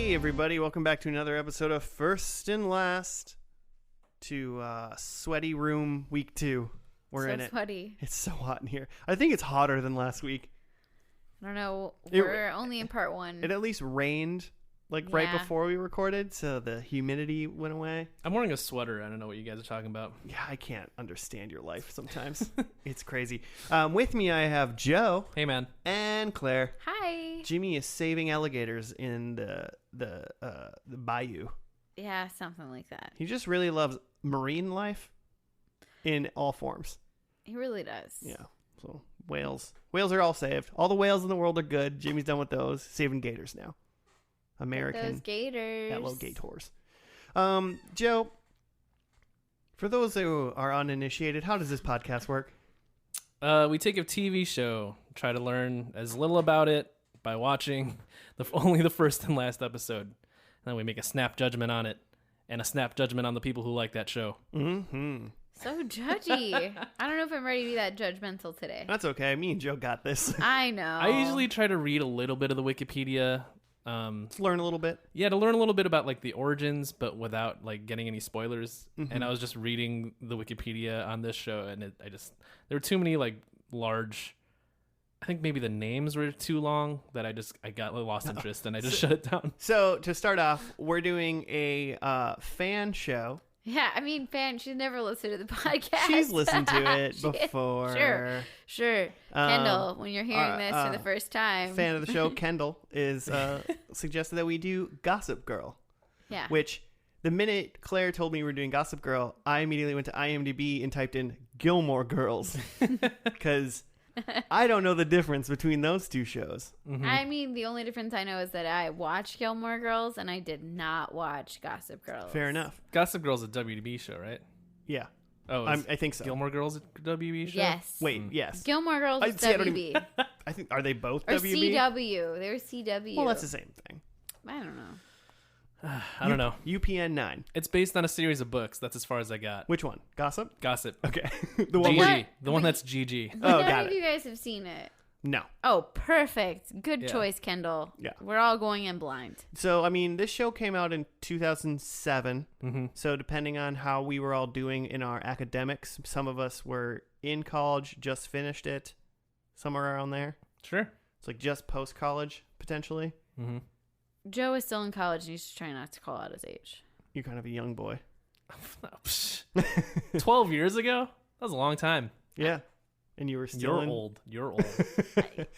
Hey everybody, welcome back to another episode of First and Last to Sweaty Room Week 2. We're in it. Sweaty. It's so hot in here. I think it's hotter than last week. I don't know. We're only in part 1. It at least rained right before we recorded, so the humidity went away. I'm wearing a sweater. I don't know what you guys are talking about. Yeah, I can't understand your life sometimes. It's crazy. With me I have Joe. Hey man. And Claire. Hi. Jimmy is saving alligators in the bayou. Yeah, something like that. He just really loves marine life in all forms. He really does. Yeah. So whales are all saved. All the whales in the world are good. Jimmy's done with those. Saving gators now. American. Those gators. Hello, gators. Joe, for those who are uninitiated, how does this podcast work? We take a TV show, try to learn as little about it by watching only the first and last episode. And then we make a snap judgment on it and a snap judgment on the people who like that show. Mm-hmm. So judgy. I don't know if I'm ready to be that judgmental today. That's okay. Me and Joe got this. I know. I usually try to read a little bit of the Wikipedia. To learn a little bit. Yeah, to learn a little bit about like the origins, but without like getting any spoilers. Mm-hmm. And I was just reading the Wikipedia on this show, and there were too many like large. I think maybe the names were too long that I got lost interest and I just shut it down. So to start off, we're doing a fan show. Yeah, I mean, she's never listened to the podcast. She's listened to it before. Sure. Kendall, when you're hearing this for the first time. Fan of the show, Kendall, is suggested that we do Gossip Girl. Yeah. Which, the minute Claire told me we were doing Gossip Girl, I immediately went to IMDb and typed in Gilmore Girls. Because I don't know the difference between those two shows. Mm-hmm. I mean, the only difference I know is that I watched Gilmore Girls and I did not watch Gossip Girls. Fair enough. Gossip Girl's a WB show, right? Yeah. Oh, I think so. Gilmore Girls a WB show? Yes. Wait, yes. Gilmore Girls is WB. I think, are they both or WB? CW. They're CW. Well, that's the same thing. I don't know. I don't know. UPN 9. It's based on a series of books. That's as far as I got. Which one? Gossip? Gossip. Okay. The one GG. The one that's GG. Oh, None got of it. you guys have seen it. No. Oh, perfect. Good Yeah. choice, Kendall. Yeah. We're all going in blind. So, I mean, this show came out in 2007. Mm-hmm. So, depending on how we were all doing in our academics, some of us were in college, just finished it, somewhere around there. Sure. It's like just post-college, potentially. Mm-hmm. Joe is still in college and he's just trying not to call out his age. You're kind of a young boy. 12 years ago? That was a long time. Yeah. And you were still You're old. You're old.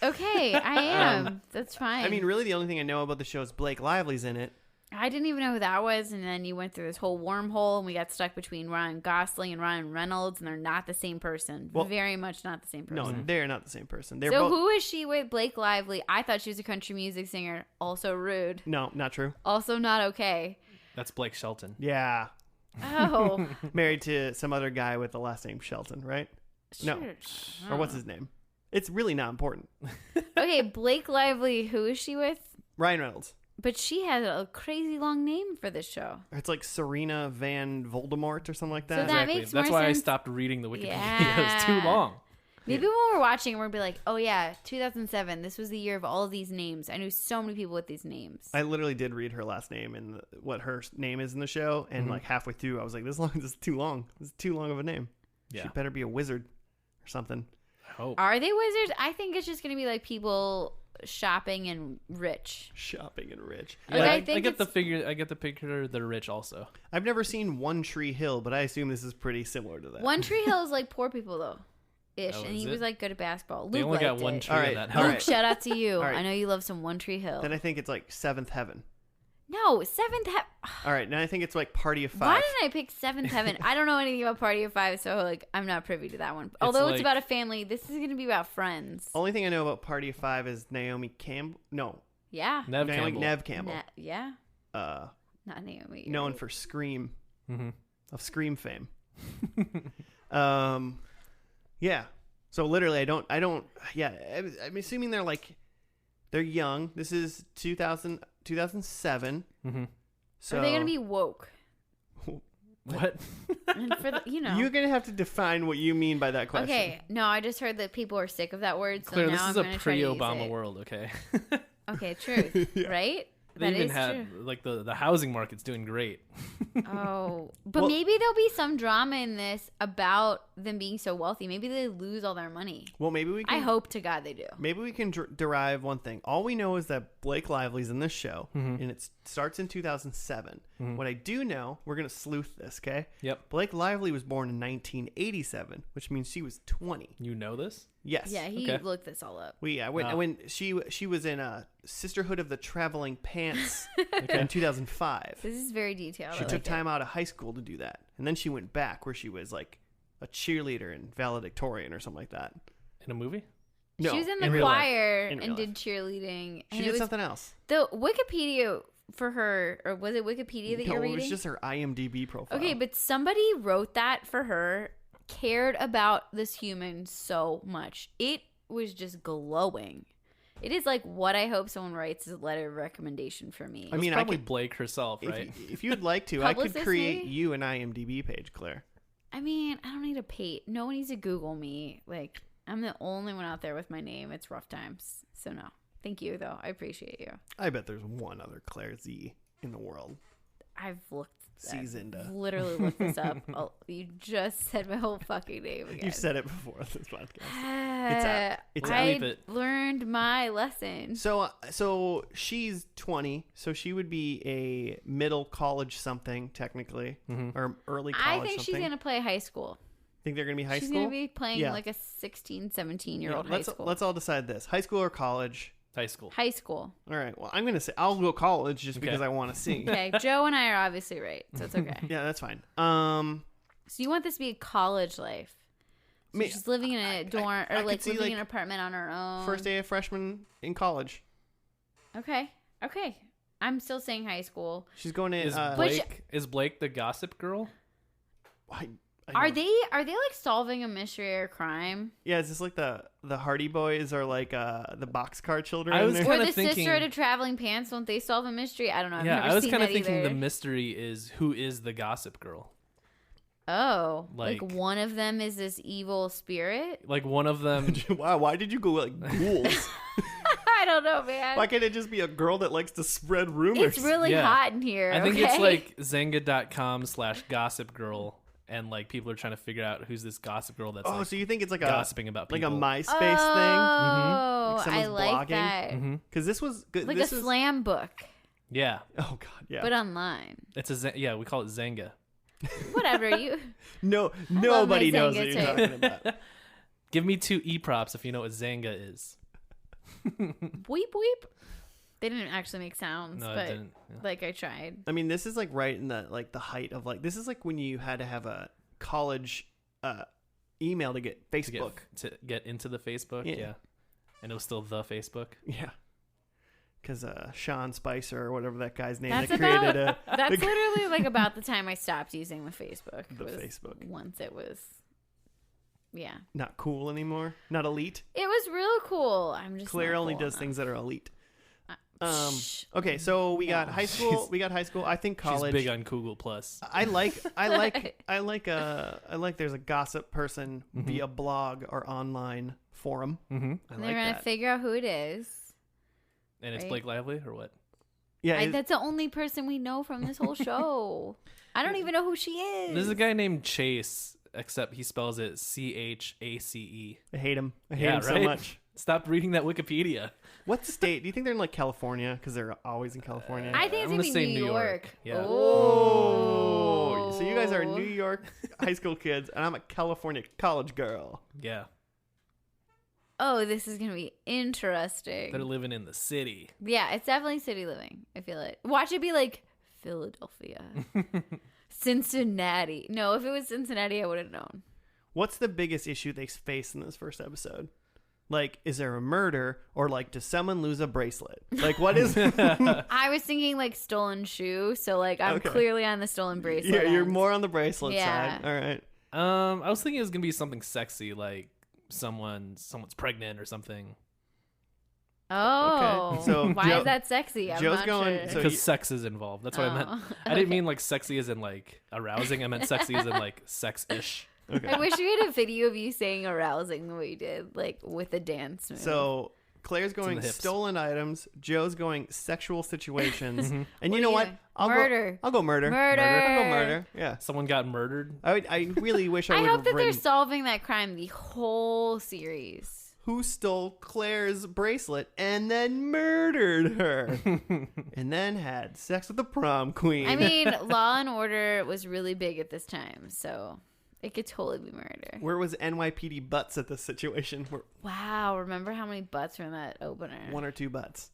Okay, I am. That's fine. I mean, really, the only thing I know about the show is Blake Lively's in it. I didn't even know who that was, and then you went through this whole wormhole, and we got stuck between Ryan Gosling and Ryan Reynolds, and they're not the same person. Well, very much not the same person. No, they're not the same person. They're So both... who is she with? Blake Lively. I thought she was a country music singer. Also rude. No, not true. Also not okay. That's Blake Shelton. Yeah. Oh. Married to some other guy with the last name Shelton, right? Sure. No. Or what's his name? It's really not important. Okay, Blake Lively, who is she with? Ryan Reynolds. But she has a crazy long name for this show. It's like Serena Van Voldemort or something like that. So that makes That's more why sense. I stopped reading the Wikipedia. Yeah. It was too long. Maybe when we're watching, we'll be like, oh yeah, 2007, this was the year of all of these names. I knew so many people with these names. I literally did read her last name and what her name is in the show, and like halfway through, I was like, "This is too long. This is too long of a name. Yeah. She better be a wizard or something." I hope. Are they wizards? I think it's just going to be like people shopping and rich. Shopping and rich. Yeah, Like, I I think get the it's- figure. I get the picture. They're rich also. I've never seen One Tree Hill, but I assume this is pretty similar to that. One Tree Hill is like poor people though, ish, Oh, and is he it? was like good at basketball. They Luke only got liked one it. tree All right, of that all house. Luke, shout out to you. All right. I know you love some One Tree Hill. Then I think it's like Seventh Heaven. No, Seventh Heaven. All right, now I think it's like Party of Why Five. did I pick Seventh Heaven? I don't know anything about Party of Five, so like I'm not privy to that one. Although it's like- about a family, this is going to be about friends. Only thing I know about Party of Five is Naomi Campbell. No, Yeah. Nev Campbell. Nev Campbell. Yeah. Not Naomi. you're Known right. for Scream, Mm-hmm. of Scream fame. Yeah. So literally, I don't. Yeah, I'm assuming they're young. This is 2007. Mm-hmm. So Are they going to be woke? What? And for the, You're gonna have to define what you mean by that question. Okay, no, I just heard that people are sick of that word, so Clear. now This I'm is a going to try to use pre-Obama it. world. Okay. Okay, truth, right? They That even is had true. like the housing market's doing great. Oh, but Well- maybe there'll be some drama in this about them being so wealthy. Maybe they lose all their money. Well, maybe we can. I hope to God they do. Maybe we can derive one thing. All we know is that Blake Lively's in this show, Mm-hmm. and it starts in 2007. What I do know, we're gonna sleuth this, okay? Yep. Blake Lively was born in 1987, which means she was 20. You know this? Yes. Yeah, he Okay. looked this all up. When she was in Sisterhood of the Traveling Pants in 2005. This is very detailed. She I took like time out of high school to do that, and then she went back where she was like a cheerleader and valedictorian or something like that. In a movie? No, She was in the in real life. choir In real and did life. cheerleading. And She it did was something else. the Wikipedia for her, or was it Wikipedia that No, you're it reading? was just her IMDb profile. Okay, but somebody wrote that for her, cared about this human so much. It was just glowing. It is like what I hope someone writes as a letter of recommendation for me. I mean, It's I probably could, Blake herself, right? if you'd like to, I could Publicist, create maybe? you an IMDb page, Claire. I mean, I don't need to pay. No one needs to Google me. Like, I'm the only one out there with my name. It's rough times. So no. Thank you, though. I appreciate you. I bet there's one other Claire Z in the world. I've looked. Seasoned. I've literally looked this up. Oh, you just said my whole fucking name again. You've said it before on this podcast. It's It's out. I Bleep it. learned my lesson. So she's 20, so she would be a middle college something technically, or early college I think something. she's going to play high school. Think they're gonna be high She's school? going to be playing Yeah. like a 16, 17-year-old high let's school. let's all decide this: high school or college. High school. High school. All right. Well, I'm gonna say I'll go college just because Okay. I want to see. Okay, Joe and I are obviously right, so it's okay. Yeah, that's fine. So you want this to be a college life? So Me- she's living in a dorm I or could like see, living like, in an apartment on her own. first day of freshman in college. Okay. I'm still saying high school. She's going to. Is Blake the gossip girl? Are they like solving a mystery or crime? Yeah, is this like the Hardy Boys or like the Boxcar Children? I was Or- Or Kinda the thinking- sister at a traveling pants? Don't they solve a mystery? I don't know. I've Yeah, never I was seen kind of that thinking either. the mystery is who is the gossip girl. Oh, like Like- one of them is this evil spirit? Like one of them. Wow, why did you go like ghouls? I don't know, man. Why can't it just be a girl that likes to spread rumors? It's really Yeah. hot in here. I think it's okay? like Zynga.com/gossip girl, and like people are trying to figure out who's this gossip girl that's Oh, like so you think it's like a gossiping about like people. a MySpace Oh, thing? I someone's like blogging? that. Because this was good. Like this a is, slam book, Oh Yeah, God, yeah. but online. it's yeah, we call it Zynga. Whatever you. No, nobody my knows Zynga what you're tape. talking about. Give me 2 e-props if you know what Zynga is. Weep weep. They didn't actually make sounds, No, it but didn't. Yeah. like I tried. I mean, this is like right in the height of like this is like when you had to have a college email to get Facebook. To get into the Facebook. Yeah. Yeah. And it was still the Facebook. Yeah. Because Sean Spicer or whatever that guy's name That's that created That's literally like about the time I stopped using the Facebook. The was Facebook. Once it was, yeah, not cool anymore, not elite. it was real cool. I'm just Claire not only cool does enough. things that are elite. Shh. Okay, so we got No. high school. We got high school. I think college. She's big on Google Plus. I like there's a gossip person via blog or online forum. Mm-hmm. I And like they're gonna that. figure out who it is. And it's Right. Blake Lively or what? Yeah, That's the only person we know from this whole show. I don't even know who she is. There's a guy named Chase, except he spells it CHACE. I hate him. I hate Yeah, him so right? much. Stop reading that Wikipedia. What state? Do you think they're in like California? Because they're always in California. I think it's I'm gonna gonna be say New New York. York. Yeah. Oh, so you guys are New York high school kids, and I'm a California college girl. Yeah. Oh, this is gonna be interesting. They're living in the city. Yeah, it's definitely city living. I feel it. Watch it be like Philadelphia, Cincinnati. No, if it was Cincinnati, I would have known. What's the biggest issue they face in this first episode? Like, is there a murder, or like, does someone lose a bracelet? Like, what is? I was thinking like stolen shoe, so like I'm Okay. clearly on the stolen bracelet. You're end. more on the bracelet Yeah. side. All right. I was thinking it was gonna be something sexy, like someone's pregnant or something. Oh, Okay. So why Joe- is that sexy? I'm Joe's not going- sure. so Because you- sex is involved. That's what I meant. Oh, I didn't okay. mean like sexy as in like arousing. I meant sexy as in like sex-ish. Okay. I wish we had a video of you saying arousing the way you did, like with a dance move. So Claire's going hips. stolen items. Joe's going sexual situations. And What you know are what? you- I'll Murder. go murder. Murder. I'll go murder. Yeah. Someone got murdered. I really wish I I would hope have that they're written solving that crime the whole series. who stole Claire's bracelet and then murdered her. And then had sex with the prom queen. I mean, Law and Order was really big at this time, so it could totally be murder. Where was NYPD butts at this situation? Wow, remember how many butts were in that opener? One or two butts.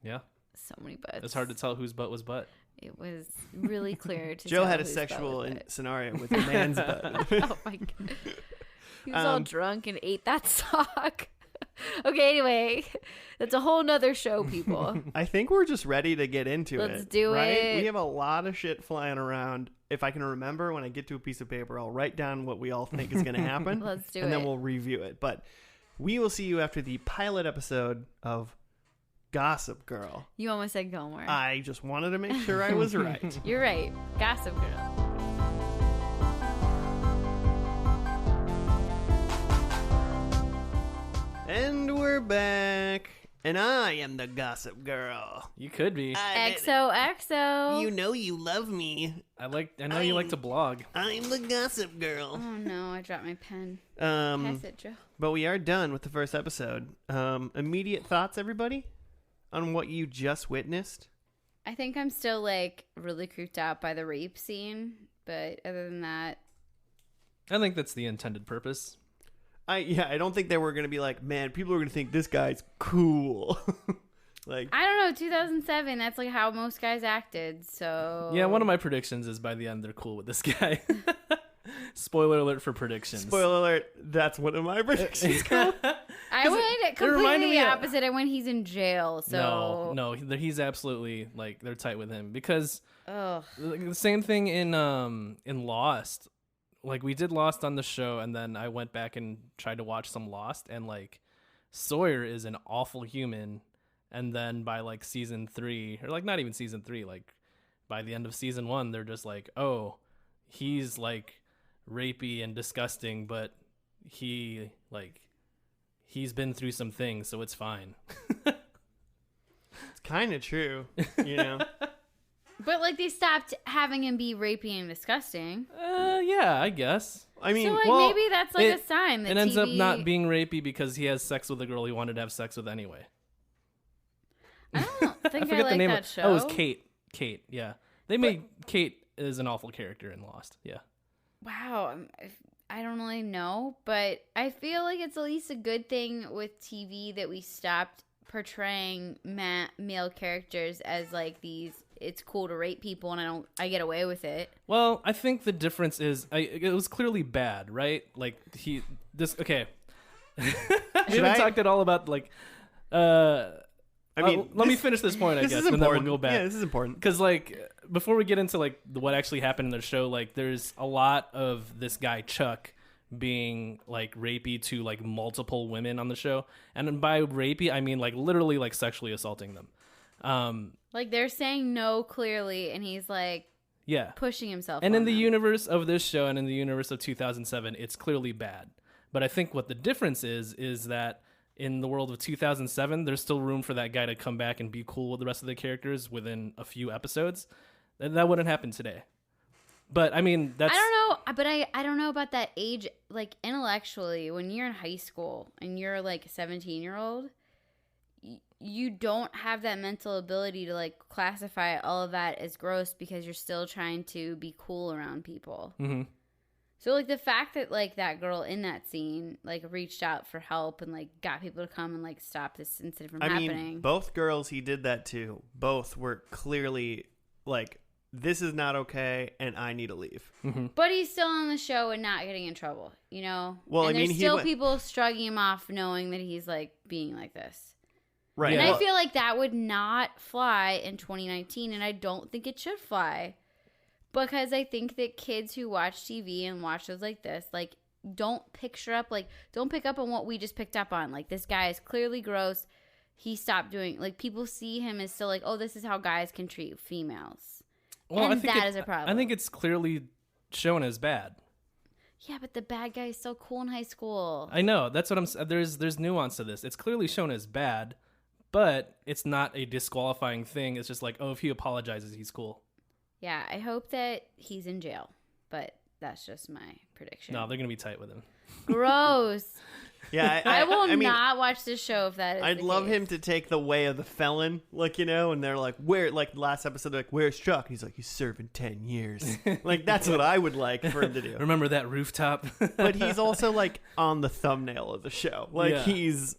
Yeah. So many butts. It's hard to tell whose butt was butt. It was really clear to Joe tell had a whose butt sexual was butt. scenario with a man's butt. Oh my god. He was all drunk and ate that sock. Okay, anyway. That's a whole nother show, people. I think we're just ready to get into it. Let's do right? it. We have a lot of shit flying around. If I can remember, when I get to a piece of paper, I'll write down what we all think is going to happen. Let's do and then it. we'll review it. But we will see you after the pilot episode of Gossip Girl. You almost said Gilmore. I just wanted to make sure I was right. You're right. Gossip Girl. And we're back. And I am the Gossip Girl. You could be. XOXO. You know you love me. I know you like to blog. I'm the Gossip Girl. Oh no, I dropped my pen. Pass it, Joe. But we are done with the first episode. Immediate thoughts, everybody, on what you just witnessed? I think I'm still like really creeped out by the rape scene, but other than that, I think that's the intended purpose. I don't think they were gonna be like, man, people are gonna think this guy's cool. Like, I don't know, 2007, that's like how most guys acted, so Yeah, one of my predictions is by the end they're cool with this guy. Spoiler alert for predictions. spoiler alert, that's one of my predictions. I went reminded completely me the of- opposite. I went he's in jail, so No, he's absolutely like they're tight with him because Ugh. the same thing in Lost. Like we did Lost on the show, and then I went back and tried to watch some Lost, and like Sawyer is an awful human, and then by like season 3, or like not even season 3, like by the end of season 1, they're just like, oh, he's like rapey and disgusting, but he's been through some things, so it's fine. It's kind of true, you know. But like they stopped having him be rapey and disgusting. Yeah, I guess. I mean, So like well, maybe that's like a sign that It ends up TV not being rapey because he has sex with a girl he wanted to have sex with anyway. I don't think I, forget like the name that of show. Oh, it was Kate. Kate, yeah. They made Kate is an awful character in Lost. Yeah. Wow, I don't really know, but I feel like it's at least a good thing with TV that we stopped portraying male characters as like these. It's cool to rape people, and I get away with it. Well, I think the difference is it was clearly bad, right? Like okay. we haven't talked at all about like I mean, let me finish this point, I this guess, is and then important. we'll go back. Yeah, this is important. Because, like, before we get into, like, what actually happened in the show, like, there's a lot of this guy, Chuck, being, like, rapey to, like, multiple women on the show. And by rapey, I mean, like, literally, like, sexually assaulting them. Like, they're saying no clearly, and he's, like, Yeah. pushing himself And on in the them. universe of this show and in the universe of 2007, it's clearly bad. But I think what the difference is that in the world of 2007, there's still room for that guy to come back and be cool with the rest of the characters within a few episodes. That wouldn't happen today. But I mean, that's I don't know, but I don't know about that age. Like intellectually, when you're in high school and you're like a 17-year-old, you don't have that mental ability to like classify all of that as gross because you're still trying to be cool around people. Mm-hmm. So like the fact that like that girl in that scene like reached out for help and like got people to come and like stop this incident from happening. I mean, both girls he did that to, both were clearly like, this is not okay, and I need to leave. Mm-hmm. But he's still on the show and not getting in trouble, you know? Well, and I mean, there's he still went- people shrugging him off knowing that he's like being like this. Right. And Yeah. I feel like that would not fly in 2019, and I don't think it should fly. Because I think that kids who watch TV and watch shows like this, like, don't pick up on what we just picked up on. Like, this guy is clearly gross. He stopped doing, like, people see him as still like, oh, this is how guys can treat females. Well, And I think that is a problem. I think it's clearly shown as bad. Yeah, but the bad guy is so cool in high school. I know. That's what I'm. There's nuance to this. It's clearly shown as bad, but it's not a disqualifying thing. It's just like, oh, if he apologizes, he's cool. Yeah, I hope that he's in jail, but that's just my prediction. No, they're gonna be tight with him. Gross. Yeah, I will mean, not watch this show if that is I'd the love case. him to take the way of the felon, like, you know, and they're like, where, like, last episode, they're like, where's Chuck? And he's like, he's serving 10 years. Like, that's what I would like for him to do. Remember that rooftop? But he's also, like, on the thumbnail of the show. Like, Yeah. he's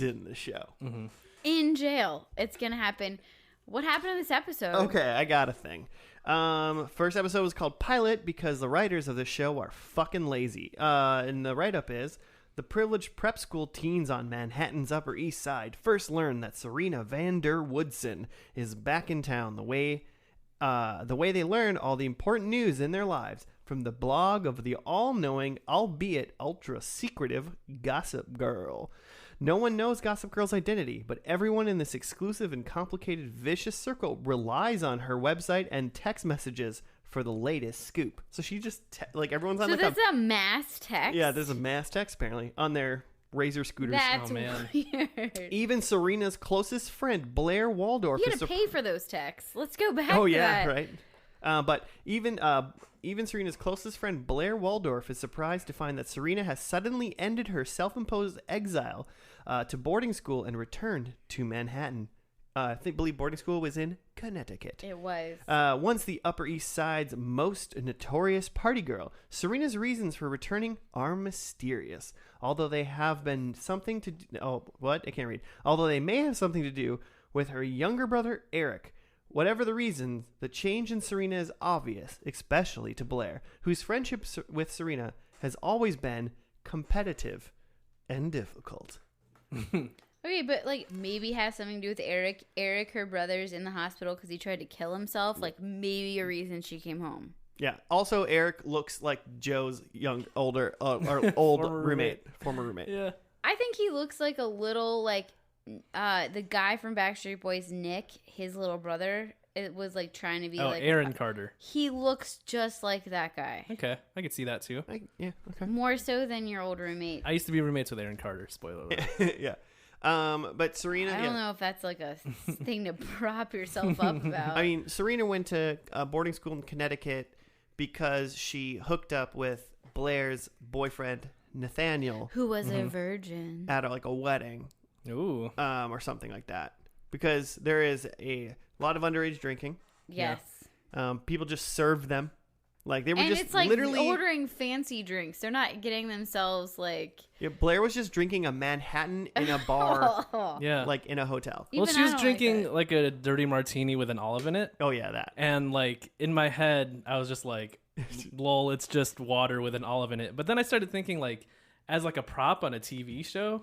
in the show. Mm-hmm. In jail. It's going to happen. What happened in this episode? Okay, I got a thing. First episode was called Pilot because the writers of this show are fucking lazy. And the write-up is, the privileged prep school teens on Manhattan's Upper East Side first learn that Serena van der Woodsen is back in town. The way they learn all the important news in their lives from the blog of the all-knowing, albeit ultra-secretive, Gossip Girl. No one knows Gossip Girl's identity, but everyone in this exclusive and complicated vicious circle relies on her website and text messages for the latest scoop. So she just, everyone's on So like that's a mass text? Yeah, there's a mass text apparently on their Razor scooters. That's Oh, man. weird. Even Serena's closest friend, Blair Waldorf, You is gotta pay for those texts. Let's go back Oh to yeah, that. right. But even Serena's closest friend, Blair Waldorf, is surprised to find that Serena has suddenly ended her self-imposed exile to boarding school and returned to Manhattan. I believe boarding school was in Connecticut. It was. Once the Upper East Side's most notorious party girl, Serena's reasons for returning are mysterious. Although they have been something to Although they may have something to do with her younger brother Eric. Whatever the reason, the change in Serena is obvious, especially to Blair, whose friendship with Serena has always been competitive and difficult. Okay, but maybe has something to do with Eric. Eric, her brother's in the hospital because he tried to kill himself. Maybe a reason she came home. Yeah. Also, Eric looks like Joe's old Former roommate. Yeah. I think he looks like a little the guy from Backstreet Boys, Nick, his little brother. It was trying to be Aaron Carter. He looks just like that guy. Okay, I could see that too. Yeah. Okay. More so than your old roommate. I used to be roommates with Aaron Carter. Spoiler alert. Yeah. But Serena. I don't know if that's a thing to prop yourself up about. I mean, Serena went to boarding school in Connecticut because she hooked up with Blair's boyfriend Nathaniel, who was a virgin. at a wedding, Ooh. or something like that. Because there is a lot of underage drinking. Yes. People just served them, they were And just it's literally ordering fancy drinks. They're not getting themselves Yeah, Blair was just drinking a Manhattan in a bar, Yeah. in a hotel. Even Well, she I was don't drinking like a dirty martini with an olive in it. Oh yeah, that. And in my head, I was just like, lol, it's just water with an olive in it. But then I started thinking as a prop on a TV show,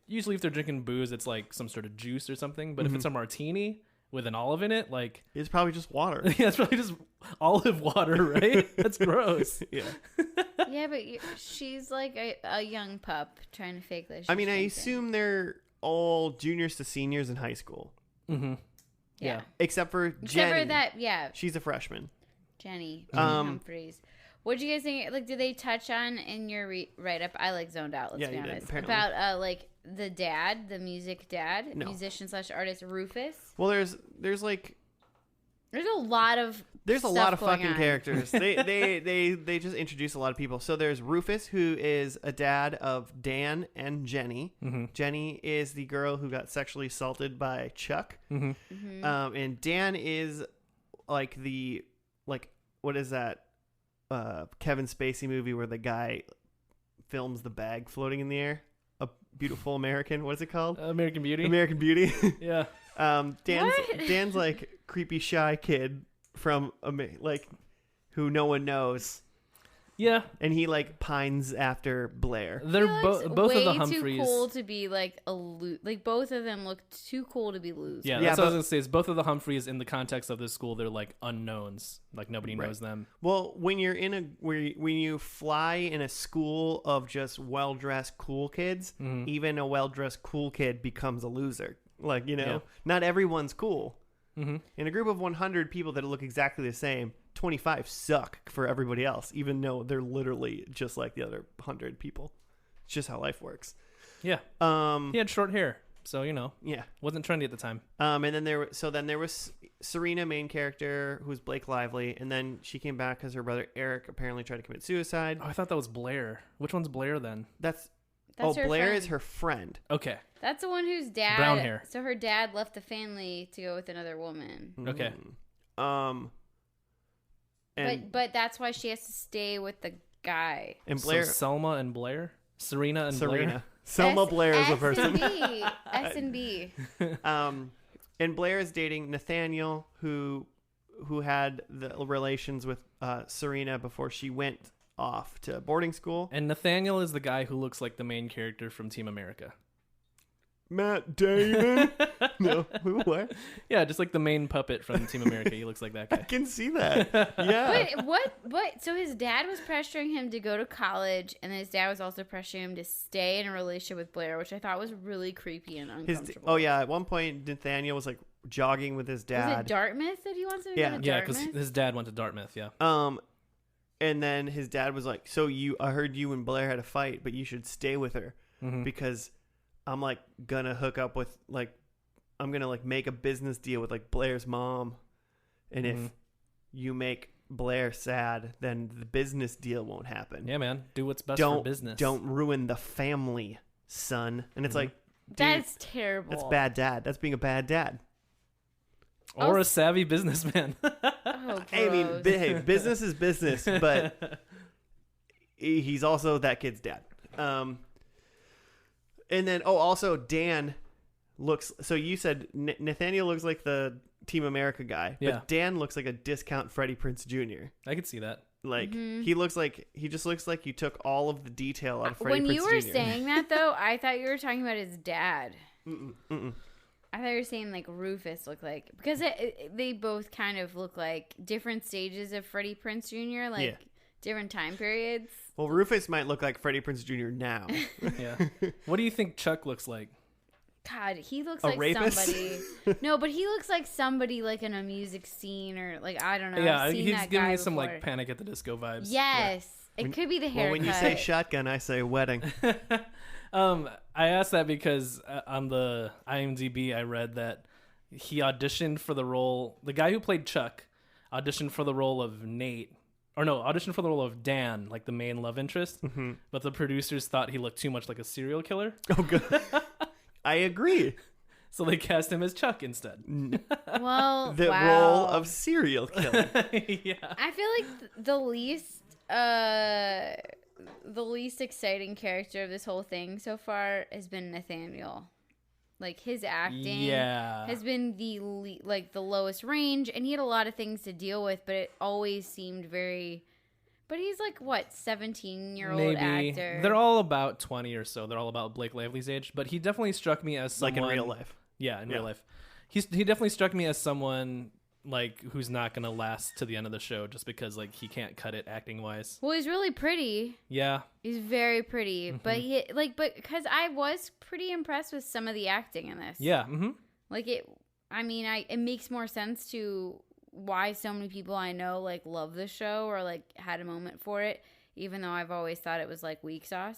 usually if they're drinking booze, it's some sort of juice or something. But if it's a martini with an olive in it, It's probably just water. yeah, it's probably just olive water, right? That's gross. Yeah. Yeah, but she's a young pup trying to fake this. I mean, I assume they're all juniors to seniors in high school, Mm-hmm. Yeah. except for Except Jenny. for that, yeah, She's a freshman. Jenny Humphreys. What did you guys think? Did they touch on in your write-up? I zoned out. Let's Yeah, be you did, honest. apparently. About the dad, the music dad, No. musician / artist Rufus. Well, there's There's a lot of stuff going fucking on. characters. They just introduce a lot of people. So there's Rufus, who is a dad of Dan and Jenny. Mm-hmm. Jenny is the girl who got sexually assaulted by Chuck. Mm-hmm. Mm-hmm. And Dan is what is that Kevin Spacey movie where the guy films the bag floating in the air? A Beautiful American. What is it called? American Beauty. American Beauty. Yeah. Dan's creepy shy kid from who no one knows, Yeah. and he pines after Blair. They're both of the way Humphreys. too cool to be both of them look too cool to be losers. Yeah, Yeah, that's what I was but- gonna say. Is both of the Humphreys in the context of this school, they're unknowns. Nobody Right. knows them. Well, when you're when you fly in a school of just well dressed cool kids, even a well dressed cool kid becomes a loser. Yeah. Not everyone's cool. Mm-hmm. In a group of 100 people that look exactly the same, 25 suck for everybody else, even though they're literally just like the other 100 people. It's just how life works. Yeah. He had short hair, so Yeah. wasn't trendy at the time. And then there was Serena, main character, who was Blake Lively, and then she came back because her brother Eric apparently tried to commit suicide. Oh, I thought that was Blair. Which one's Blair then? That's her Blair friend. is her friend. Okay. That's the one whose dad. Brown hair. So her dad left the family to go with another woman. Okay. And But that's why she has to stay with the guy. and Blair, So Selma and Blair? Serena and Blair? Selma Blair is a person. S and B. And Blair is dating Nathaniel, who had the relations with Serena before she went off to boarding school. And Nathaniel is the guy who looks like the main character from Team America. Matt Damon? No, who? What? Yeah, just like the main puppet from Team America. He looks like that I guy. can see that. Yeah. But what? So his dad was pressuring him to go to college, and his dad was also pressuring him to stay in a relationship with Blair, which I thought was really creepy and uncomfortable. At one point Nathaniel was like jogging with his dad. Was it Dartmouth that he wants to Yeah. go to Yeah, because Dartmouth? his dad went to Dartmouth, yeah. And then his dad was like, "So I heard you and Blair had a fight, but you should stay with her because I'm like gonna hook up with I'm gonna like make a business deal with like Blair's mom, and if you make Blair sad, then the business deal won't happen. Yeah, man. Do what's best for business. Don't ruin the family, son." And it's like, dude, That's terrible. that's bad dad. That's being a bad dad. Or a savvy businessman. Oh, I mean, gross. hey, business is business, but he's also that kid's dad. And then, also Dan looks. So you said Nathaniel looks like the Team America guy, Yeah. but Dan looks like a discount Freddie Prinze Jr. I could see that. Like he just looks like you took all of the detail out of Freddie When Prinze you were Jr. saying that, though, I thought you were talking about his dad. Mm-mm. I thought you were saying like Rufus looked like, because they both kind of look like different stages of Freddie Prinze Jr. Like Yeah. different time periods. Well, Rufus might look like Freddie Prinze Jr. now. Yeah. What do you think Chuck looks like? God, he looks A like rapist? somebody. No, but he looks like somebody like in a music scene or like I don't know. Yeah, I've seen he's that giving guy me some before. like Panic at the Disco vibes. Yes, it could be the haircut. Well, when you say shotgun, I say wedding. I asked that because on the IMDb I read that he auditioned for the role. The guy who played Chuck auditioned for the role of auditioned for the role of Dan, like the main love interest. Mm-hmm. But the producers thought he looked too much like a serial killer. Oh, good. I agree. So they cast him as Chuck instead. Well, The wow. role of serial killer. Yeah. I feel like the least exciting character of this whole thing so far has been Nathaniel. Like his acting has been the lowest range, and he had a lot of things to deal with, but it always seemed very. But he's like what, 17-year-old actor. They're all about 20 or so. They're all about Blake Lively's age, but he definitely struck me as someone Like in real life. Yeah, in real life. He definitely struck me as someone like who's not gonna last to the end of the show just because like he can't cut it acting wise. Well, he's really pretty. Yeah. He's very pretty, but because I was pretty impressed with some of the acting in this. Yeah. Mm-hmm. Like it makes more sense to why so many people I know like love the show or like had a moment for it, even though I've always thought it was like weak sauce.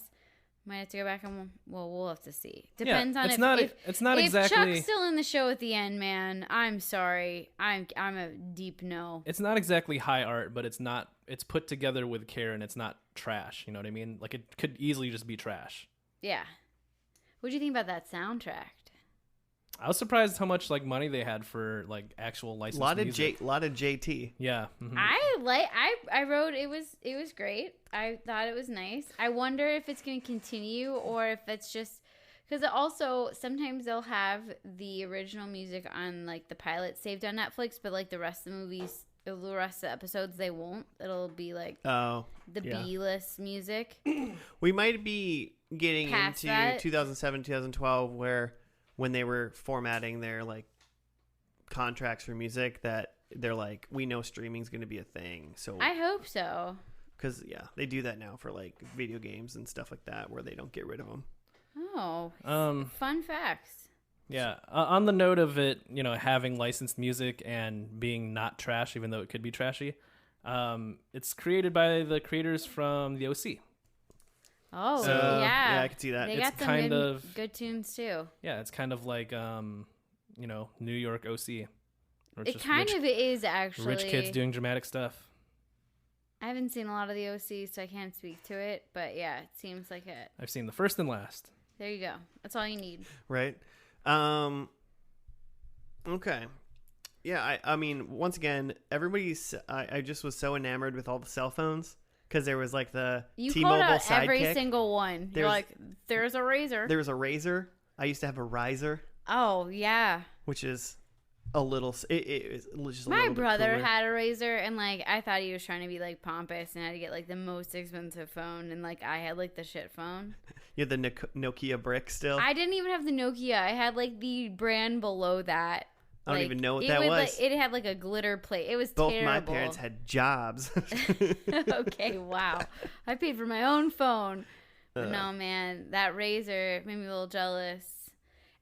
Might have to go back and we'll have to see. Depends on it's if not if exactly Chuck's still in the show at the end, man. I'm sorry. I'm a deep no. It's not exactly high art, but it's put together with care and it's not trash, you know what I mean? Like it could easily just be trash. Yeah. What do you think about that soundtrack? I was surprised how much like money they had for like actual licensed music. lot of JT. Yeah. Mm-hmm. I wrote it was great. I thought it was nice. I wonder if it's going to continue or if it's just because also sometimes they'll have the original music on like the pilot saved on Netflix, but like the rest of the episodes they won't. It'll be like the B-list music. We might be getting Past into that. 2007, 2012 where when they were formatting their like contracts for music that they're like, we know streaming's going to be a thing. So I hope so. because they do that now for like video games and stuff like that where they don't get rid of them. Oh, fun facts. Yeah. On the note of it, having licensed music and being not trash, even though it could be trashy, it's created by the creators from the OC. Oh, So, yeah. I could see that. They It's got some kind of- good tunes, too. Yeah, it's kind of like, New York OC. Or It just kind rich, of is, actually. rich kids doing dramatic stuff. I haven't seen a lot of the OC, so I can't speak to it. But, yeah, it seems like it. I've seen the first and last. There you go. That's all you need. Right. Okay. Yeah, I mean, once again, I just was so enamored with all the cell phones because there was like the You T-Mobile called out Sidekick. every single one. You're There's- like, there's a razor. There was a Razor. I used to have a Riser, Oh, yeah. which is a little. It was just a My little bit brother cooler. had a razor, and like I thought he was trying to be like pompous and had to get like the most expensive phone, and like I had like the shit phone. You had the Nokia brick still. I didn't even have the Nokia. I had like the brand below that. I don't Like, even know what it that would, was. Like, it had like a glitter plate. It was Both terrible. my parents had jobs. Okay, wow. I paid for my own phone. But no, man, that razor made me a little jealous.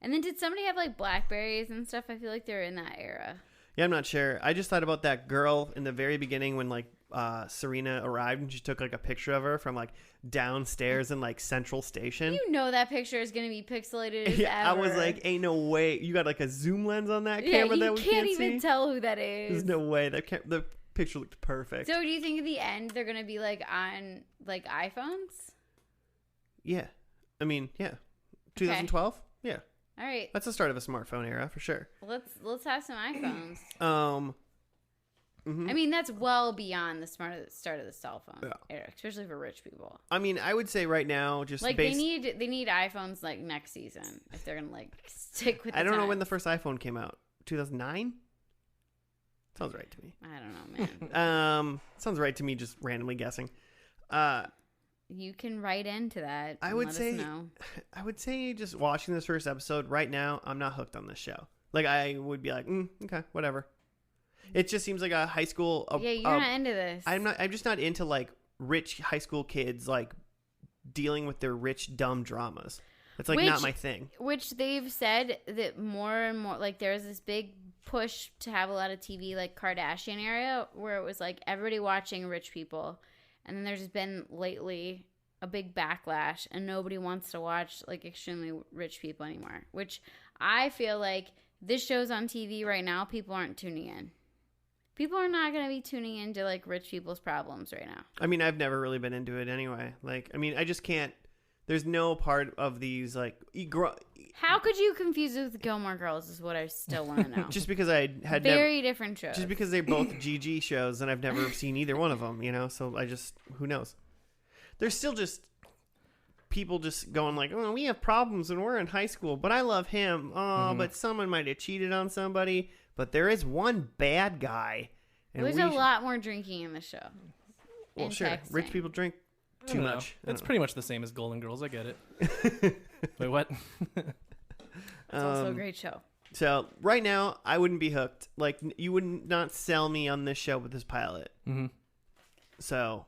And then did somebody have like Blackberries and stuff? I feel like they're in that era. Yeah, I'm not sure. I just thought about that girl in the very beginning when like Serena arrived and she took like a picture of her from like downstairs in like Central Station. You know that picture is going to be pixelated as Yeah, ever. I was like, ain't no way. You got like a zoom lens on that yeah, camera you that we can't can't even see? tell who that is. There's no way. The picture looked perfect. So do you think at the end they're going to be like on like iPhones? Yeah. I mean, yeah. 2012? Yeah. All right. That's the start of a smartphone era for sure. Let's have some iPhones. Mhm. I mean, that's well beyond the start of the cell phone Yeah. era, especially for rich people. I mean, I would say right now, just Like based. they need iPhones like next season if they're gonna like stick with. I don't know when times. the first iPhone came out. 2009? Sounds right to me. I don't know, man. Sounds right to me. Just randomly guessing. You can write into that. I and would let say- us know. I would say just watching this first episode right now, I'm not hooked on this show. Like I would be like, okay, whatever. It just seems like a high school. Yeah, you're not into this. I'm not. I'm just not into like rich high school kids like dealing with their rich dumb dramas. It's like not Which- my thing. Which they've said that more and more, like there's this big push to have a lot of TV, like Kardashian area, where it was like everybody watching rich people, and then there's been lately a big backlash, and nobody wants to watch like extremely rich people anymore. Which I feel like this show's on TV right now, people aren't tuning in. People are not going to be tuning into like rich people's problems right now. I mean, I've never really been into it anyway. Like, I mean, I just can't. There's no part of these like How could you confuse it with Gilmore Girls is what I still want to know. just because I had never. Very different shows. Just because they're both GG shows and I've never seen either one of them, so I just, who knows? There's still just people just going like, oh, we have problems and we're in high school, but I love him. Oh, but someone might have cheated on somebody, but there is one bad guy. And There's a lot more drinking in the show. Well, and sure. Rich texting. people drink I too don't know. much. I It's don't pretty much the same as Golden Girls. I get it. Wait, what? It's also a great show. So right now, I wouldn't be hooked. Like, you would not sell me on this show with this pilot. Mm-hmm. So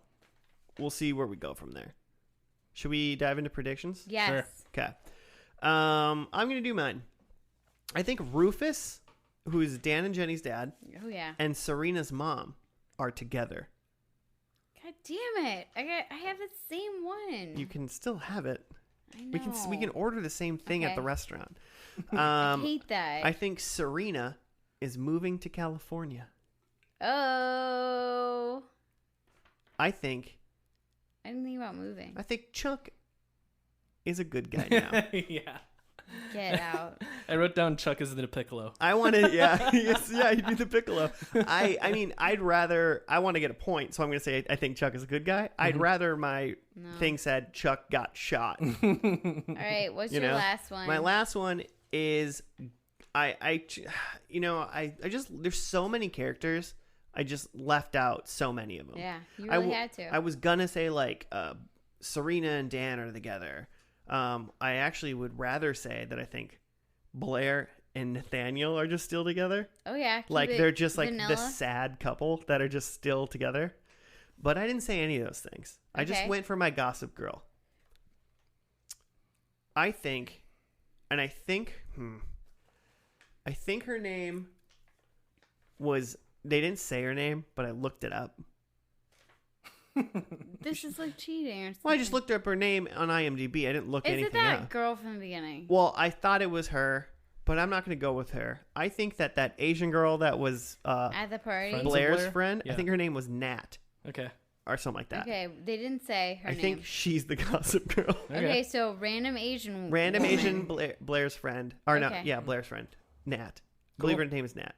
we'll see where we go from there. Should we dive into predictions? Yes. Sure. Okay. I'm going to do mine. I think Rufus, who is Dan and Jenny's dad, Oh yeah. and Serena's mom are together. God damn it! I have the same one. You can still have it. I know. We can order the same thing at Okay. the restaurant. I hate that. I think Serena is moving to California. Oh. I think I didn't think about moving. Chuck is a good guy now. Yeah. Get out. I wrote down Chuck as the Piccolo. I want to, yeah, he'd be the Piccolo. I mean, I want to get a point, so I'm going to say I think Chuck is a good guy. I'd rather my thing said Chuck got shot. All right. What's your last one? My last one is, I just, there's so many characters. I just left out so many of them. Yeah, you really had to. I was gonna say like Serena and Dan are together. I actually would rather say that I think Blair and Nathaniel are just still together. Oh yeah. Keep Like it they're just like vanilla. the sad couple that are just still together. But I didn't say any of those things. I just Okay. went for my Gossip Girl. I think I think her name was. They didn't say her name, but I looked it up. This is like cheating or something. Well, I just looked up her name on IMDb. I didn't look anything Is it that up. girl from the beginning? Well, I thought it was her, but I'm not going to go with her. I think that Asian girl that was At the party? Friends of Blair's Blair? friend, Yeah. I think her name was Nat Okay. or something like that. Okay, they didn't say her I name. think she's the Gossip Girl. Okay, so random Asian Random woman. Asian Blair's friend. Or no, Okay. yeah, Blair's friend. Nat. Cool. Believe her name is Nat.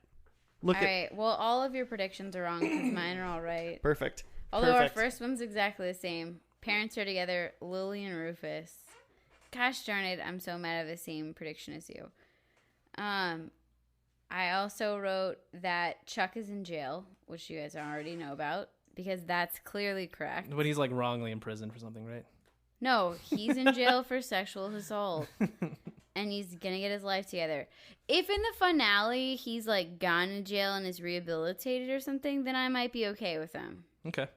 Look All at right, well, all of your predictions are wrong because mine are all right. perfect. Although Perfect. our first one's exactly the same. Parents are together, Lily and Rufus. Gosh darn it, I'm so mad at the same prediction as you. I also wrote that Chuck is in jail, which you guys already know about, because that's clearly correct. But he's like wrongly in prison for something, right? No, he's in jail for sexual assault. And he's gonna get his life together. If in the finale he's like gone to jail and is rehabilitated or something, then I might be okay with him. Okay.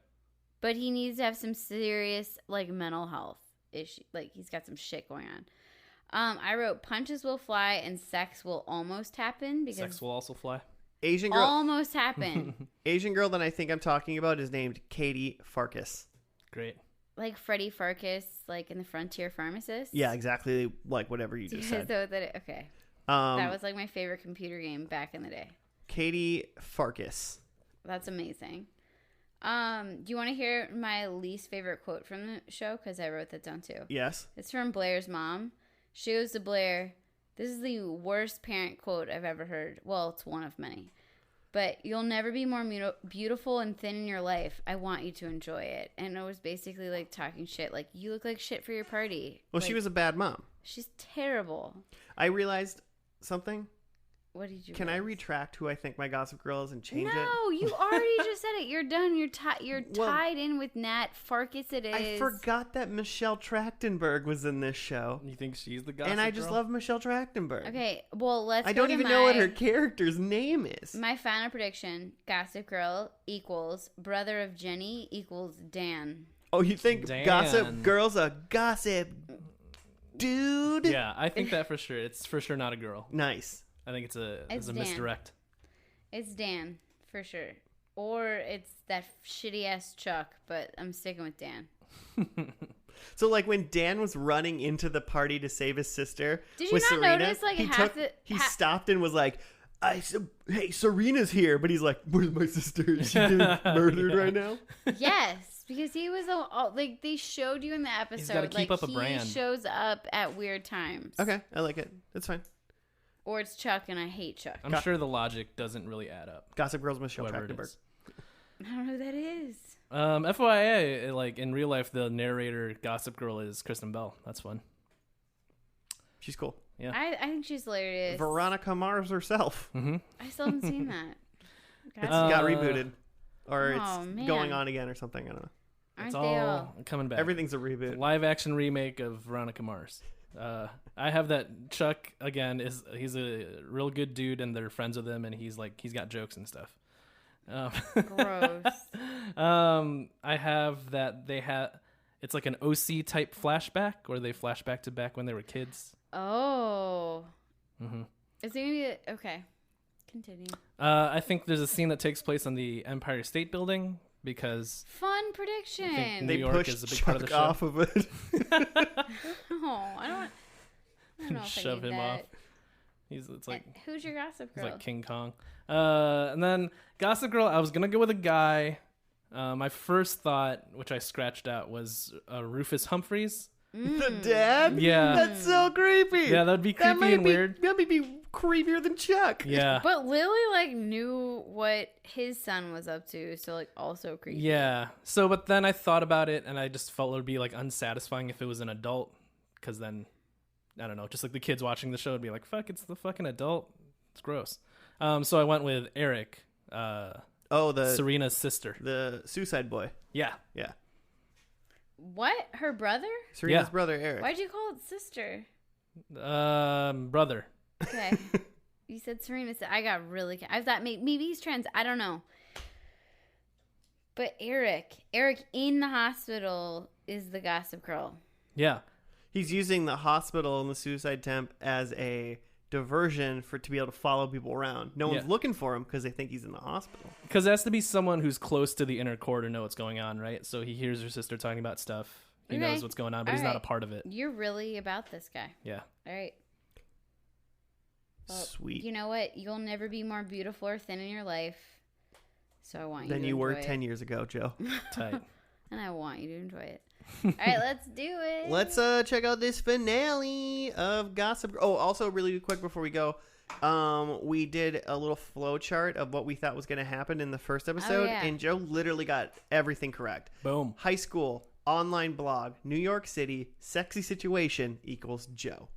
But he needs to have some serious like mental health issue. Like he's got some shit going on. I wrote punches will fly and sex will almost happen because Sex will also fly. Asian girl. almost happen. Asian girl that I think I'm talking about is named Katie Farkas. Great. Like Freddie Farkas, like in the Frontier Pharmacist. Yeah, exactly like whatever you Do you just guys said. know that? Okay, Um, that was like my favorite computer game back in the day. Katie Farkas. That's amazing. Do you want to hear my least favorite quote from the show? Because I wrote that down too. Yes. It's from Blair's mom. She goes to Blair, "This is the worst parent quote I've ever heard. Well, it's one of many. But you'll never be more beautiful and thin in your life. I want you to enjoy it." And it was basically like talking shit. Like, you look like shit for your party. Well, Like, she was a bad mom. She's terrible. I realized something. What did you Can I realize? retract who I think my Gossip Girl is and change it? No, you already just said it. You're done. You're Well, tied in with Nat Farkas. It is. I forgot that Michelle Trachtenberg was in this show. You think she's the gossip And I just girl? love Michelle Trachtenberg. Okay, well, let's I go don't to even know what my- her character's name is. My final prediction: Gossip Girl equals brother of Jenny equals Dan. Oh, you think Dan. Gossip Girl's a gossip dude? Yeah, I think that for sure. It's for sure not a girl. Nice. I think it's It's a Dan. misdirect. It's Dan for sure, or it's that shitty ass Chuck. But I'm sticking with Dan. So, like, when Dan was running into the party to save his sister Did you with not Serena, notice, like, he stopped and was like, hey, Serena's here. But he's like, where's my sister? Is she getting murdered right now? Yes, because he was like they showed you in the episode. gotta keep like up a brand. He shows up at weird times. Okay, I like it. That's fine. Or it's Chuck, and I hate Chuck. I'm sure the logic doesn't really add up. Gossip Girl's Michelle Whoever it Trachtenberg. is. I don't know who that is. FYI, like in real life, the narrator Gossip Girl is Kristen Bell. That's fun. She's cool. Yeah. I think she's hilarious. Veronica Mars herself. Mm-hmm. I still haven't seen that. It's God, got rebooted. Or Oh, it's man. going on again or something. I don't know. aren't It's they all all? coming back. Everything's a reboot. Live action remake of Veronica Mars. I have that Chuck again he's a real good dude and they're friends with him and he's got jokes and stuff. Gross. I have that it's like an OC type flashback where they flash back to back when they were kids. Oh. Mm-hmm. Is it gonna be okay? Continue. I think there's a scene that takes place on the Empire State Building because Fun prediction. New They York pushed is a big Chuck part of the show. off of it. Oh, I don't know if Shove I need him that. off. It's like And who's your Gossip he's Girl? like King Kong. And then Gossip Girl, I was gonna go with a guy. My first thought, which I scratched out, was Rufus Humphreys. The dad? Yeah. That's so creepy. Yeah, that'd be creepy and weird. That might be creepier than Chuck. Yeah. But Lily like knew what his son was up to, so like also creepy. Yeah. So, but then I thought about it, and I just felt it would be like unsatisfying if it was an adult, because then I don't know, just like the kids watching the show would be like, "Fuck, it's the fucking adult. It's gross." So I went with Eric, Oh, the Serena's sister. the Suicide Boy. Yeah. Yeah. What? Her brother? Serena's Yeah. brother, Eric. Why'd you call it sister? Brother. Okay. You said Serena. I got really. I thought maybe he's trans. I don't know. But Eric in the hospital is the Gossip Girl. Yeah. He's using the hospital and the suicide temp as a diversion to be able to follow people around. No one's Yeah. looking for him because they think he's in the hospital. Because it has to be someone who's close to the inner core to know what's going on, right? So he hears her sister talking about stuff. He Okay. knows what's going on, but All he's not a right. part of it. You're really about this guy. Yeah. All right. Well, Sweet. You know what? You'll never be more beautiful or thin in your life. So I want you Than to you were enjoy 10 years ago, Joe. Tight. And I want you to enjoy it. All right, let's do it. Let's check out this finale of Gossip Girl. Oh, also really quick before we go, we did a little flow chart of what we thought was going to happen in the first episode, yeah. and Joe literally got everything correct. Boom. High school, online blog, New York City, sexy situation equals Joe.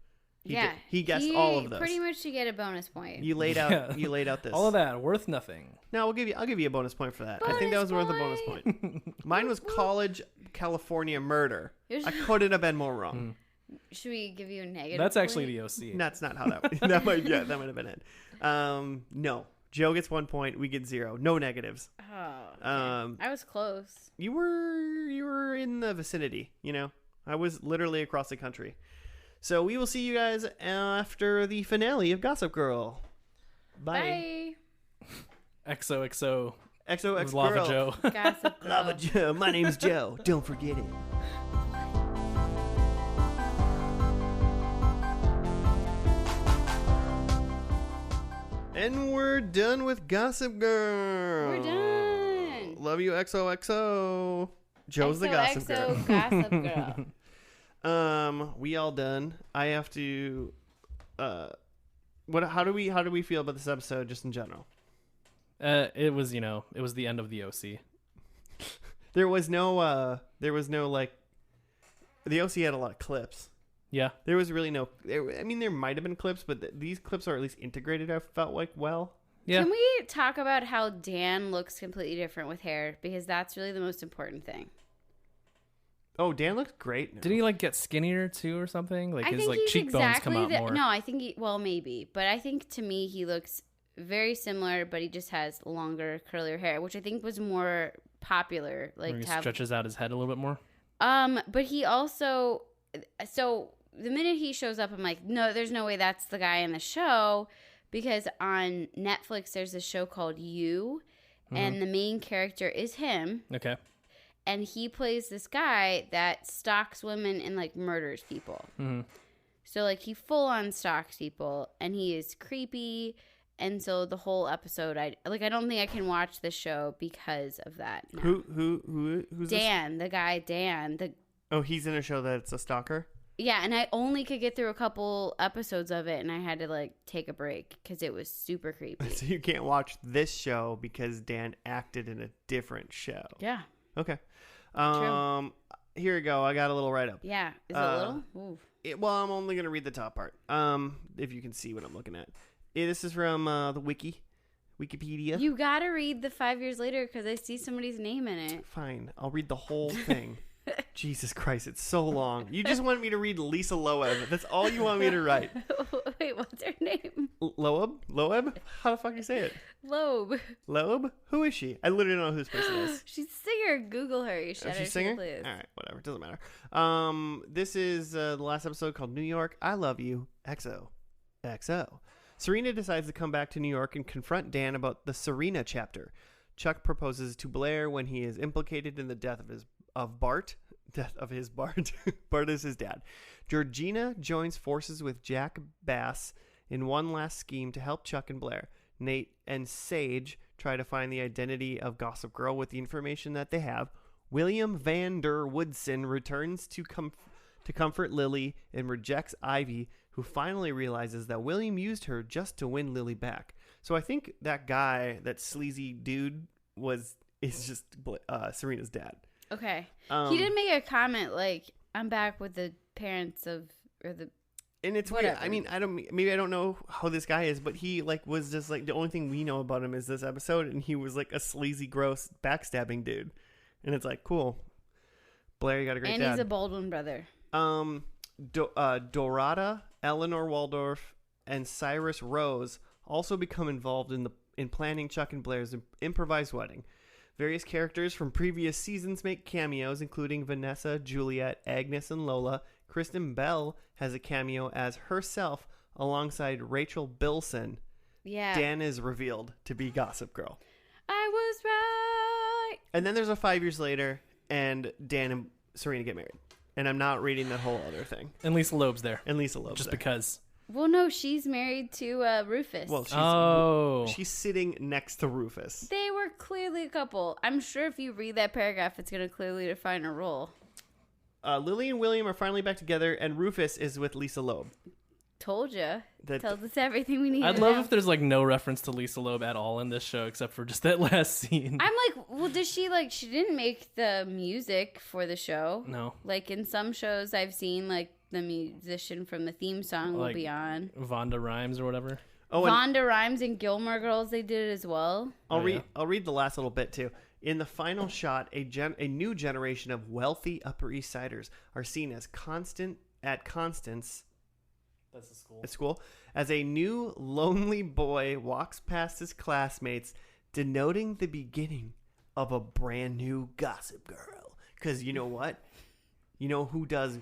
He guessed all of those. Pretty much to get a bonus point. You laid out Yeah. you laid out this. All of that worth nothing. No, I'll give you a bonus point for that. I think that was worth a bonus point. Mine was college California murder. I couldn't have been more wrong. Should we give you a negative? That's actually point? the OC. That's not how that might have been it. No. Joe gets 1 point, we get 0. No negatives. Oh, okay. I was close. You were in the vicinity, you know. I was literally across the country. So we will see you guys after the finale of Gossip Girl. Bye. XOXO. XOXO Lava Girl. Joe. Gossip Girl. Lava Joe. My name's Joe. Don't forget it. And we're done with Gossip Girl. We're done. Love you, XOXO. Joe's the Gossip Girl. Gossip Girl. We all done. I have to. How do we feel about this episode, just in general? It was the end of the OC. There was no like. The OC had a lot of clips. Yeah. There was really no. I mean, there might have been clips, but these clips are at least integrated. I felt like well. Yeah. Can we talk about how Dan looks completely different with hair? Because that's really the most important thing. Oh, Dan looks great now. Did he get skinnier too or something? I His think he's cheekbones come out more. No, I think maybe, but I think to me he looks very similar, but he just has longer, curlier hair, which I think was more popular. Where he stretches out his head a little bit more. But he also, so the minute he shows up, I'm like, no, there's no way that's the guy in the show, because on Netflix there's a show called You, and the main character is him. Okay. And he plays this guy that stalks women and murders people. Mm-hmm. So he full on stalks people, and he is creepy. And so the whole episode, I don't think I can watch the show because of that. No. Who's Dan, the guy Dan. Oh, he's in a show that's a stalker. Yeah, and I only could get through a couple episodes of it, and I had to take a break because it was super creepy. So you can't watch this show because Dan acted in a different show. Yeah. Okay. True. Here we go. I got a little write up. Yeah. Is it a little? Ooh. Well, I'm only gonna read the top part. If you can see what I'm looking at. This is from the Wikipedia. You gotta read the 5 years later because I see somebody's name in it. Fine, I'll read the whole thing. Jesus Christ, it's so long. You just want me to read Lisa Loeb. That's all you want me to write. Wait, what's her name? Loeb? Loeb? How the fuck you say it? Loeb. Loeb? Who is she? I literally don't know who this person is. She's a singer. Google her. You should. Is she a singer? All right, whatever. It doesn't matter. This is the last episode called New York. I love you. XOXO. Serena decides to come back to New York and confront Dan about the Serena chapter. Chuck proposes to Blair when he is implicated in the death of Bart. Bart is his dad. Georgina joins forces with Jack Bass in one last scheme to help Chuck and Blair. Nate and Sage try to find the identity of Gossip Girl with the information that they have. William Van Der Woodson returns to comfort Lily and rejects Ivy, who finally realizes that William used her just to win Lily back. So I think that guy, that sleazy dude, is just Serena's dad. Okay. He did make a comment I'm back with the parents of, or the. And it's whatever. weird. I mean, maybe I don't know how this guy is, but he was just the only thing we know about him is this episode, and he was a sleazy, gross, backstabbing dude. And it's cool. Blair, you got a great dad. And he's a Baldwin brother. Dorada, Eleanor Waldorf, and Cyrus Rose also become involved in planning Chuck and Blair's improvised wedding. Various characters from previous seasons make cameos, including Vanessa, Juliet, Agnes, and Lola. Kristen Bell has a cameo as herself, alongside Rachel Bilson, Yeah. Dan is revealed to be Gossip Girl. I was right. And then there's a 5 years later, and Dan and Serena get married. And I'm not reading that whole other thing. And Lisa Loeb's there. And Lisa Loeb's Just there. because. Well, no, she's married to Rufus. Well, she's sitting next to Rufus. They were clearly a couple. I'm sure if you read that paragraph, it's going to clearly define a role. Lily and William are finally back together, and Rufus is with Lisa Loeb. Told ya. That- Tells us everything we need I'd to love know. if there's like no reference to Lisa Loeb at all in this show except for just that last scene. I'm like, well, does she she didn't make the music for the show? No. Like in some shows I've seen, like the musician from the theme song will Like be on. Vonda Rhymes or whatever. Oh, and Vonda Rhymes and Gilmore Girls, they did it as well. I'll yeah. read the last little bit too. In the final shot, a new generation of wealthy Upper East Siders are seen as Constance That's the school. at school as a new lonely boy walks past his classmates, denoting the beginning of a brand new Gossip Girl. Because you know what? You know who does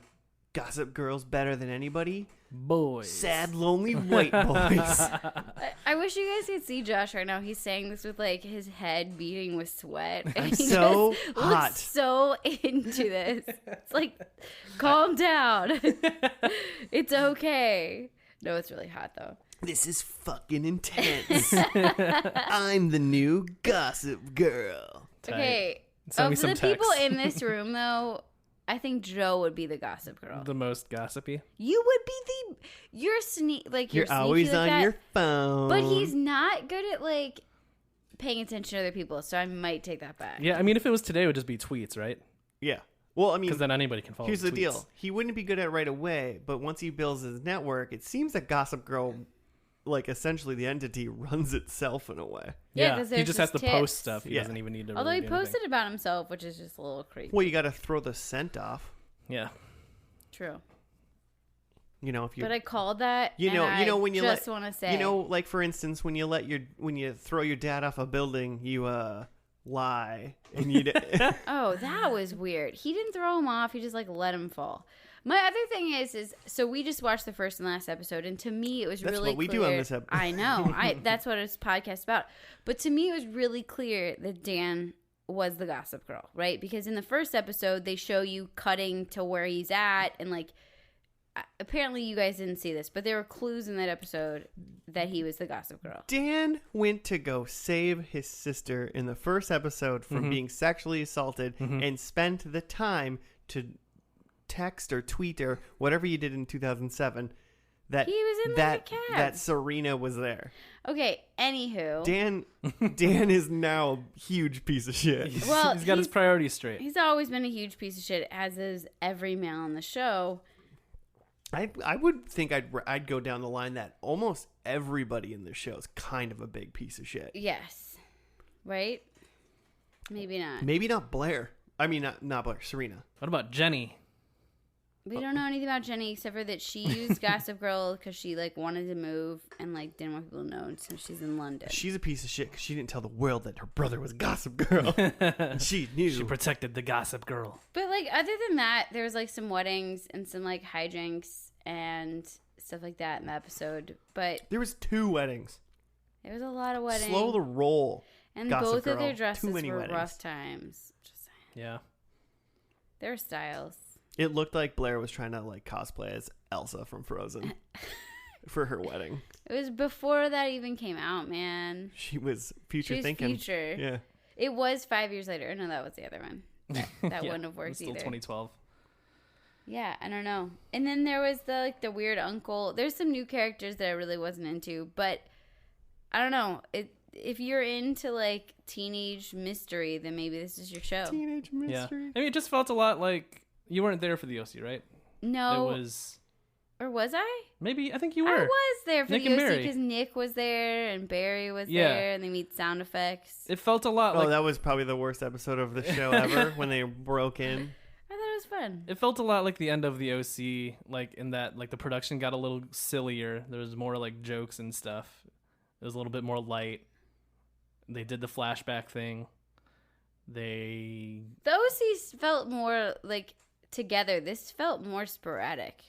Gossip Girls better than anybody? Boys. Sad, lonely white boys. I wish you guys could see Josh right now. He's saying this with like his head beating with sweat. And I'm he so just hot. Looks so into this. It's like, calm down. It's okay. No, it's really hot though. This is fucking intense. I'm the new Gossip Girl. Tight. Okay. Send me Of some the people texts. in this room, though, I think Joe would be the Gossip Girl. The most gossipy. You would be you're You're sneaky always like on that, your phone. but he's not good at like paying attention to other people. So I might take that back. Yeah, I mean, if it was today, it would just be tweets, right? Yeah. Well, I mean, Because then anybody can follow here's the tweets. deal. He wouldn't be good at it right away, but once he builds his network, it seems that Gossip Girl, like essentially the entity, runs itself in a way. Yeah, Yeah, 'cause he there's just has to just post tips. stuff. He Yeah. doesn't even need to. Although really he do anything. posted about himself, which is just a little creepy. Well, you got to throw the scent off. Yeah. True. You know, if you But I called that. you know when you just let want to say, you know, like for instance, when you throw your dad off a building, you lie and you. Oh, that was weird. He didn't throw him off. He just like let him fall. My other thing is so we just watched the first and last episode, and to me it was That's really what we clear. do on this episode. I know. That's what this podcast is about. But to me, it was really clear that Dan was the Gossip Girl, right? Because in the first episode, they show you cutting to where he's at, and like apparently you guys didn't see this, but there were clues in that episode that he was the Gossip Girl. Dan went to go save his sister in the first episode from being sexually assaulted and spent the time to text or tweet or whatever you did in 2007 that He was in that the cab. that Serena was there. Okay, anywho. Dan is now a huge piece of shit. Well, he's got his priorities straight. He's always been a huge piece of shit, as is every male on the show. I would think I'd go down the line that almost everybody in this show is kind of a big piece of shit. Yes. Right? Maybe not. Maybe not Blair. I mean, not Blair. Serena. What about Jenny? We don't know anything about Jenny except for that she used Gossip Girl because she like wanted to move and like didn't want people to know, so she's in London. She's a piece of shit because she didn't tell the world that her brother was Gossip Girl. She knew. She protected the Gossip Girl. But like other than that, there was like some weddings and some like hijinks and stuff like that in the episode. But There was 2 weddings. there was a lot of weddings. Slow the roll. and Gossip both of Girl. their Too dresses many were weddings. rough times. Just saying. Yeah. Their styles. It looked like Blair was trying to like cosplay as Elsa from Frozen for her wedding. It was before that even came out, man. She was future She was thinking. future. Yeah. It was 5 years later. No, that was the other one. That Yeah, wouldn't have it was worked still either. 2012. Yeah, I don't know. And then there was the weird uncle. There's some new characters that I really wasn't into, but I don't know. If you're into like teenage mystery, then maybe this is your show. Teenage Yeah. mystery. I mean, it just felt a lot like you weren't there for the OC, right? No, It was or was I? maybe. I think you were. I was there for Nick the and OC Barry. because Nick was there and Barry was Yeah. there, and they made sound effects. It felt a lot Oh, like that was probably the worst episode of the show ever when they broke in. I thought it was fun. it felt a lot like the end of the OC, like in that like the production got a little sillier. There was more like jokes and stuff. It was a little bit more light. They did the flashback thing. The OCs felt more like together. This felt more sporadic.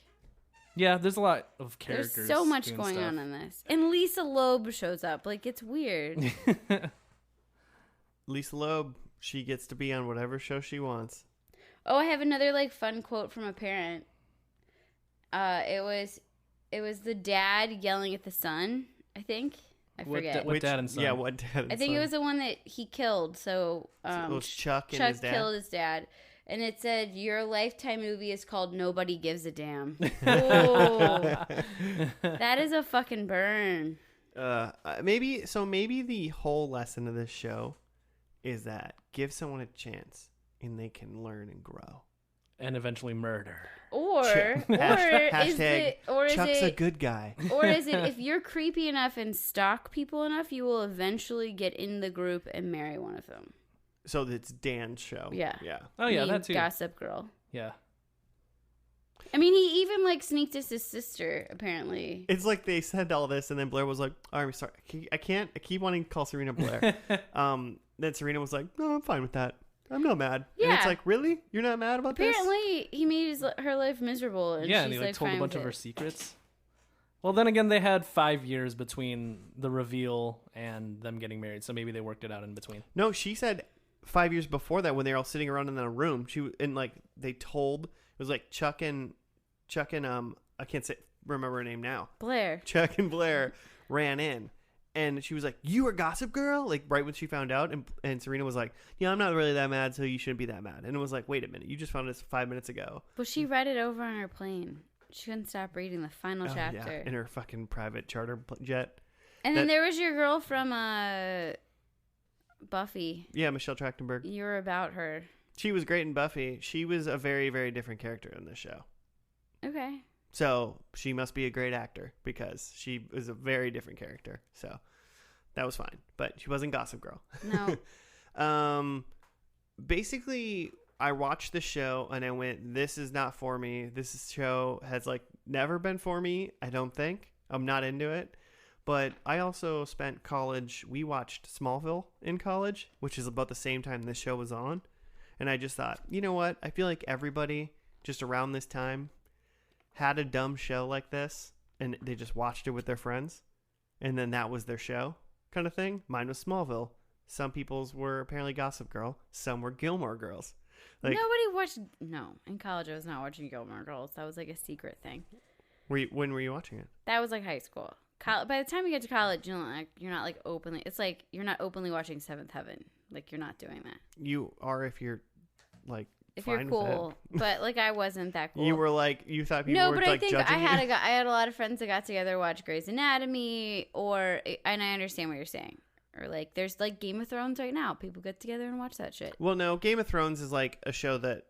Yeah, there's a lot of characters. There's so much doing going stuff. on in this. And Lisa Loeb shows up. Like, it's weird. Lisa Loeb, she gets to be on whatever show she wants. Oh, I have another, like, fun quote from a parent. It was the dad yelling at the son, I think. I forget. What dad and son? Yeah, what dad and I think son. it was the one that he killed. So, it was Chuck and Chuck his dad. killed his dad. And it said, your Lifetime movie is called Nobody Gives a Damn. Oh, that is a fucking burn. Maybe the whole lesson of this show is that give someone a chance and they can learn and grow. And eventually murder. Or Hashtag Chuck's a good guy. Or is it if you're creepy enough and stalk people enough, you will eventually get in the group and marry one of them. So it's Dan's show. Yeah. Yeah. Oh yeah, that too. Gossip Girl. Yeah. I mean, he even like sneaked his sister. Apparently, It's like they said all this, and then Blair was like, oh, "I'm sorry, I can't. I keep wanting to call Serena Blair." Then Serena was like, "No, I'm fine with that. I'm not mad." And it's Yeah. like, really? You're not mad about this? apparently he made her life miserable, and Yeah, she's and he like told a fine bunch with of her it. secrets. Well, then again, they had 5 years between the reveal and them getting married, so maybe they worked it out in between. No, she said 5 years before that when they were all sitting around in a room. And like they told it was like Chuck and I can't remember her name now. Blair. Chuck and Blair ran in, and she was like, "You were Gossip Girl?" Like right when she found out, and Serena was like, "Yeah, I'm not really that mad, so you shouldn't be that mad." And it was like, "Wait a minute, you just found this 5 minutes ago." Well, she read it over on her plane. She couldn't stop reading the final Oh, chapter. yeah, in her fucking private charter jet. And then there was your girl from Buffy. Yeah, Michelle Trachtenberg. You were about her. She was great in Buffy. She was a very, very different character in this show. Okay. So she must be a great actor because she was a very different character. So that was fine. But she wasn't Gossip Girl. No. Basically, I watched the show and I went, this is not for me. This show has like never been for me, I don't think. I'm not into it. But I also spent college. We watched Smallville in college, which is about the same time this show was on. And I just thought, you know what? I feel like everybody just around this time had a dumb show like this and they just watched it with their friends. And then that was their show kind of thing. Mine was Smallville. Some people's were apparently Gossip Girl. Some were Gilmore Girls. Like, Nobody watched. No, in college I was not watching Gilmore Girls. That was like a secret thing. when were you watching it? That was like high school. By the time you get to college, you're not like openly. It's like you're not openly watching Seventh Heaven. Like you're not doing that. You are if you're like If fine you're with cool, but like I wasn't that cool. You were like you thought people no, were but like I think judging I you. had a lot of friends that got together, watch Grey's Anatomy, and I understand what you're saying. Or like there's like Game of Thrones right now. People get together and watch that shit. Well, no, Game of Thrones is like a show that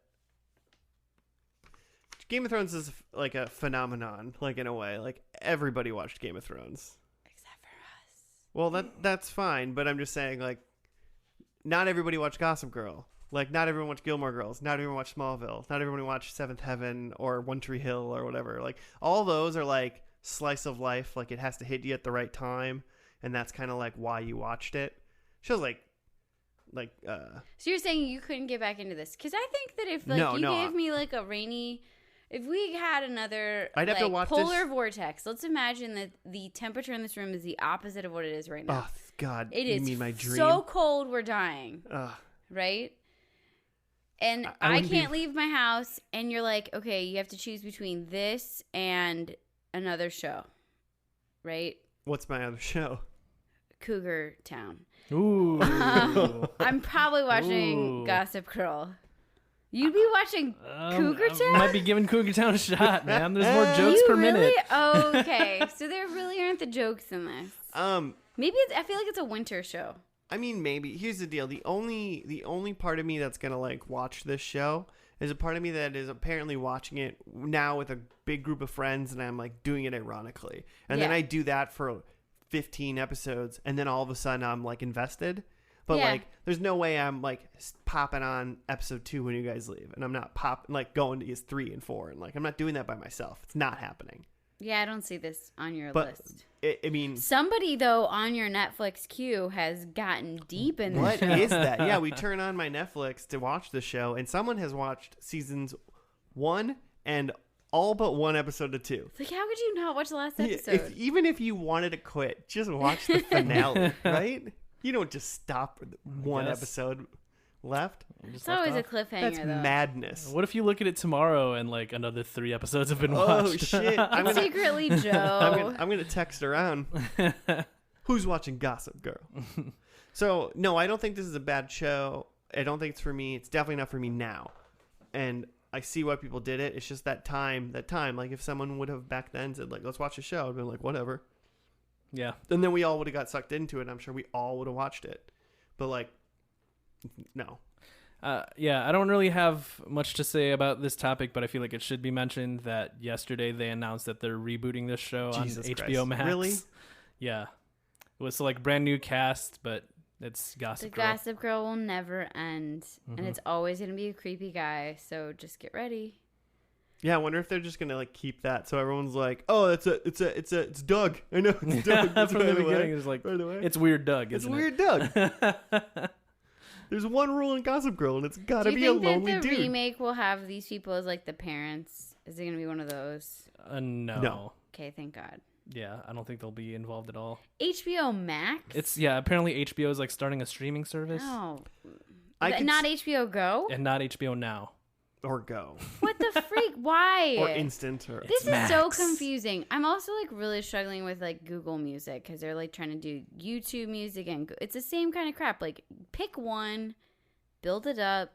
Game of Thrones is like a phenomenon, like in a way. Like everybody watched Game of Thrones. Except for us. Well, that's fine, but I'm just saying like not everybody watched Gossip Girl. Like not everyone watched Gilmore Girls. Not everyone watched Smallville. Not everyone watched Seventh Heaven or One Tree Hill or whatever. Like all those are like slice of life. Like it has to hit you at the right time, and that's kind of like why you watched it. Shows like. So you're saying you couldn't get back into this? Because I think that if like you gave me like a rainy, if we had another I'd have to watch polar this. vortex, let's imagine that the temperature in this room is the opposite of what it is right now. Oh God! It you is mean my dream? so cold we're dying, Ugh. right? And I I wouldn't can't be- leave my house, and you're like, okay, you have to choose between this and another show, right? What's my other show? Cougar Town. Ooh. I'm probably watching Ooh. Gossip Girl. You'd be watching Cougar Town? I might be giving Cougar Town a shot, man. There's more jokes You per really? minute. Oh, okay. So there really aren't the jokes in this. Maybe I feel like it's a winter show. I mean, maybe. Here's the deal. The only part of me that's gonna like watch this show is a part of me that is apparently watching it now with a big group of friends, and I'm like doing it ironically, and then Yeah. I do that for 15 episodes, and then all of a sudden I'm like invested. But Yeah. like, there's no way I'm like popping on episode 2 when you guys leave, and I'm not going to 3 and 4, and like I'm not doing that by myself. It's not happening. Yeah, I don't see this on your But list. I mean, Somebody, though, on your Netflix queue has gotten deep in what this. is that? Yeah, we turn on my Netflix to watch the show, and someone has watched seasons 1 and all but one episode of 2. Like, how could you not watch the last Yeah, episode? even if you wanted to quit, just watch the finale, right? You don't just stop with one guess. episode left. It's always a cliffhanger, That's though. madness. What if you look at it tomorrow and like another 3 episodes have been watched? Oh shit! I'm gonna, Secretly, Joe. I'm gonna text around. Who's watching Gossip Girl? So no, I don't think this is a bad show. I don't think it's for me. It's definitely not for me now. And I see why people did it. It's just that time. Like if someone would have back then said like, "Let's watch a show," I'd been like, "Whatever." Yeah. And then we all would have got sucked into it. I'm sure we all would have watched it. But like, no. Yeah, I don't really have much to say about this topic, but I feel like it should be mentioned that yesterday they announced that they're rebooting this show Jesus on Christ. HBO Max. Really? Yeah. It was like brand new cast, but it's The Gossip Girl. Gossip Girl will never end, and it's always gonna be a creepy guy. So just get ready. Yeah, I wonder if they're just gonna like keep that so everyone's like, "Oh, it's Doug." I know it's Doug. That's From the right away. beginning, it's like, Right away. it's Weird Doug, It's isn't Weird Doug. it? There's one rule in Gossip Girl, and it's gotta Do be you a think lonely that the dude. remake will have these people as like the parents? Is it gonna be one of those? No. No. Okay, thank God. Yeah, I don't think they'll be involved at all. HBO Max. Apparently HBO is like starting a streaming service Oh, I could not HBO Go. and not HBO Now. or Go What the freak? Why? or Instant or This is so Max. confusing. I'm also like really struggling with like Google Music because they're like trying to do YouTube Music and it's the same kind of crap. Like pick one, build it up,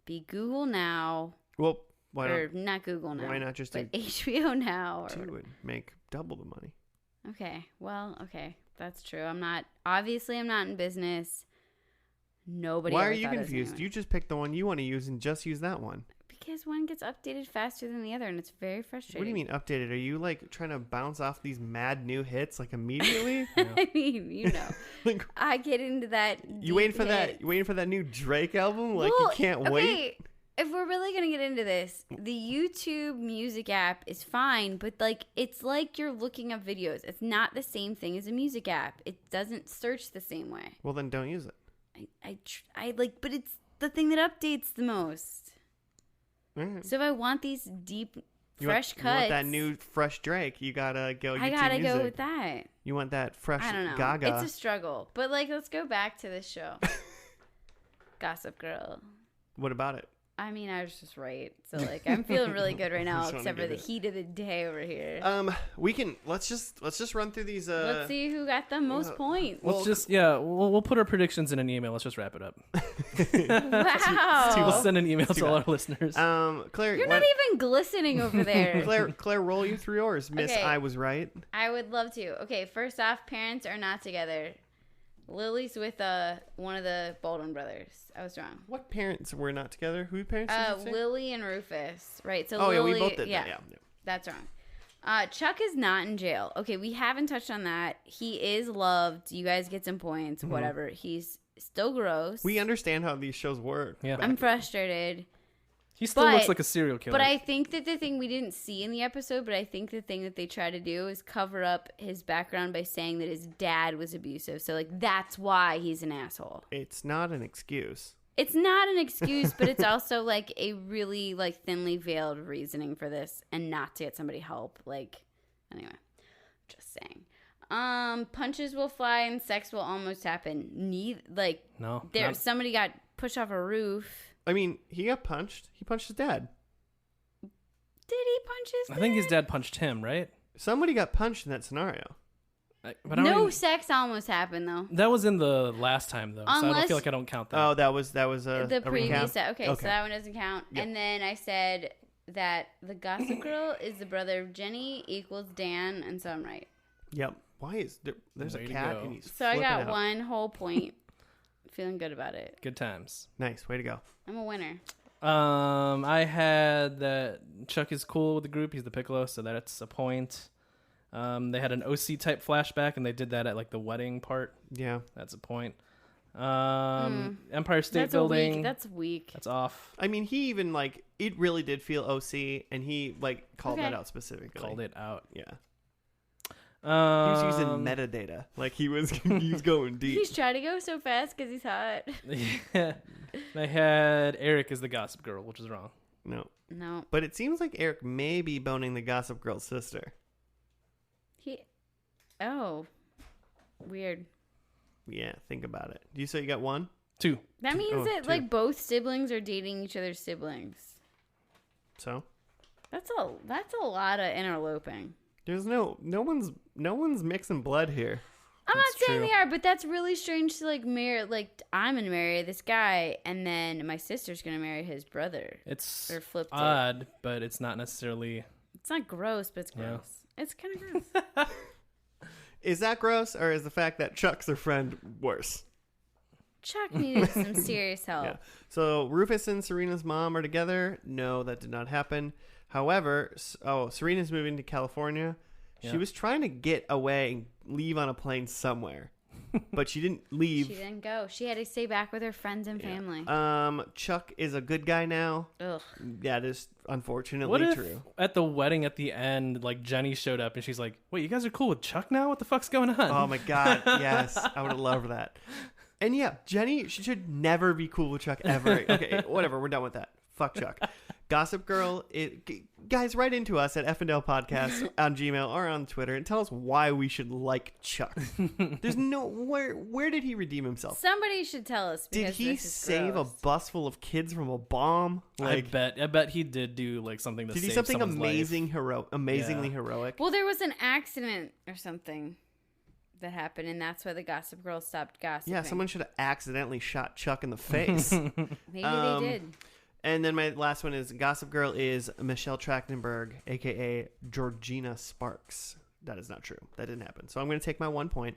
be Google Now well, why or not? not Google Now. Why not just do but HBO Now? Or, 2 and make double the money? okay, well, okay, that's true. I'm not in business. Nobody. Why ever are you thought of confused? anyone. You just pick the one you want to use and just use that one. Because one gets updated faster than the other, and it's very frustrating. What do you mean updated? Are you like trying to bounce off these mad new hits like immediately? I mean, you know, Like, I get into that. you waiting deep for that? hit. You waiting for that new Drake album? Like Well, you can't okay, wait. If we're really gonna get into this, the YouTube Music app is fine, but like it's like you're looking up videos. It's not the same thing as a music app. It doesn't search the same way. Well, then don't use it. I like, but it's the thing that updates the most. All right. So if I want these deep, You fresh want, cuts, You want that new fresh Drake? You gotta go. I YouTube gotta music. go with that. You want that fresh I don't know. Gaga? It's a struggle, but like, let's go back to this show, Gossip Girl. What about it? I mean, I was just right. So like, I'm feeling really good right now, Just wanna except for get the it. heat of the day over here. We can let's just run through these. Let's see who got the most points. We'll put our predictions in an email. Let's just wrap it up. Wow. We'll send an email too to all bad. our listeners. Claire, You're not even glistening over there. Claire, roll you through yours, Miss. Okay. I was right. I would love to. Okay, first off, parents are not together. Lily's with one of the Baldwin brothers. I was wrong. What parents were not together? Who parents? Did you say? Lily and Rufus. Right. So Oh Lily, yeah, we both did that. Yeah. That's wrong. Chuck is not in jail. Okay, we haven't touched on that. He is loved. You guys get some points. Whatever. He's still gross. We understand how these shows work. Yeah. I'm frustrated. He still but- looks like a serial killer. But I think that the thing we didn't see in the episode, but I think the thing that they try to do is cover up his background by saying that his dad was abusive. So, like, that's why he's an asshole. It's not an excuse. It's not an excuse, but it's also, like, a really, like, thinly veiled reasoning for this and not to get somebody help. Like, anyway, just saying. Punches will fly and sex will almost happen. No. Somebody got pushed off a roof. I mean, he got punched. He punched his dad. Did he punch his dad? I think his dad punched him, right? Somebody got punched in that scenario. But I don't No even- sex almost happened, though. That was in the last time, though. So I don't Unless- feel like I don't count that. Oh, that was a The a previous recap? okay, so that one doesn't count. Yep. And then I said that the Gossip Girl is the brother of Jenny equals Dan, and so I'm right. Yep. Why is there's Way a to cat go. and he's So I got flipping out. 1 whole point. Feeling good about it. Good times. Nice. Way to go. I'm a winner. I had that Chuck is cool with the group. He's the Piccolo, so that's a point. They had an OC type flashback, and they did that at like the wedding part. Yeah. That's a point. Empire State That's Building. weak. That's weak. That's off. I mean, he even like it really did feel OC, and he like called Okay. that out specifically. Called it out. Yeah. He was using Um, metadata. Like he was going deep. He's trying to go so fast because he's hot. yeah. I had Eric as the Gossip Girl, which is wrong. No. No. But it seems like Eric may be boning the Gossip Girl's sister. Oh. Weird. Yeah, think about it. You say you got one? 2. That means that two. like both siblings are dating each other's siblings. So? That's a lot of interloping. There's no one's mixing blood here. I'm not That's saying true. they are, but that's really strange to like marry. Like I'm gonna marry this guy, and then my sister's gonna marry his brother. It's Or flipped it. odd, but it's not necessarily. It's not gross, but it's Yeah. gross. It's kind of gross. Is that gross, or is the fact that Chuck's their friend worse? Chuck needed some serious help. Yeah. So Rufus and Serena's mom are together. No, that did not happen. However, Serena's moving to California. She Yeah. was trying to get away and leave on a plane somewhere, but she didn't leave. She didn't go. She had to stay back with her friends and family. Chuck is a good guy now. Ugh. That is unfortunately What if true. at the wedding at the end, like Jenny showed up and she's like, "Wait, you guys are cool with Chuck now? What the fuck's going on?" Oh my god, yes, I would have loved that. And yeah, Jenny, she should never be cool with Chuck ever. Okay, whatever, we're done with that. Fuck Chuck. Gossip Girl, guys, write into us at F&L Podcast on Gmail or on Twitter and tell us why we should like Chuck. There's no where did he redeem himself? Somebody should tell us. Did because he this is save gross. a bus full of kids from a bomb? I bet he did do like something to did he save something someone's amazing, life. amazingly Yeah. heroic? Well, there was an accident or something that happened, and that's why the Gossip Girl stopped gossiping. Yeah, someone should have accidentally shot Chuck in the face. Maybe they did. And then my last one is Gossip Girl is Michelle Trachtenberg, a.k.a. Georgina Sparks. That is not true. That didn't happen. So I'm going to take my 1 point.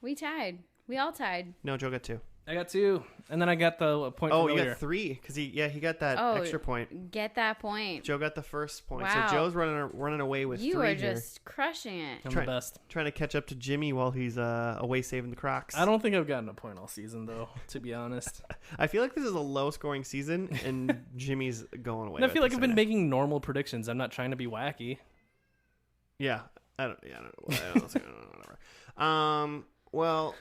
We tied. We all tied. No, Joe got 2. I got 2, and then I got the point. Oh, from you earlier. got 3 because he got that Oh, extra point. Get that point. Joe got the first point. Wow. So Joe's running away with You 3 are here. just crushing it. I'm Try- the best. Trying to catch up to Jimmy while he's away saving the Crocs. I don't think I've gotten a point all season, though, to be honest. I feel like this is a low-scoring season, and Jimmy's going away. And I feel with like I've this been right making normal predictions. I'm not trying to be wacky. now. Yeah, I don't know. Whatever. Well,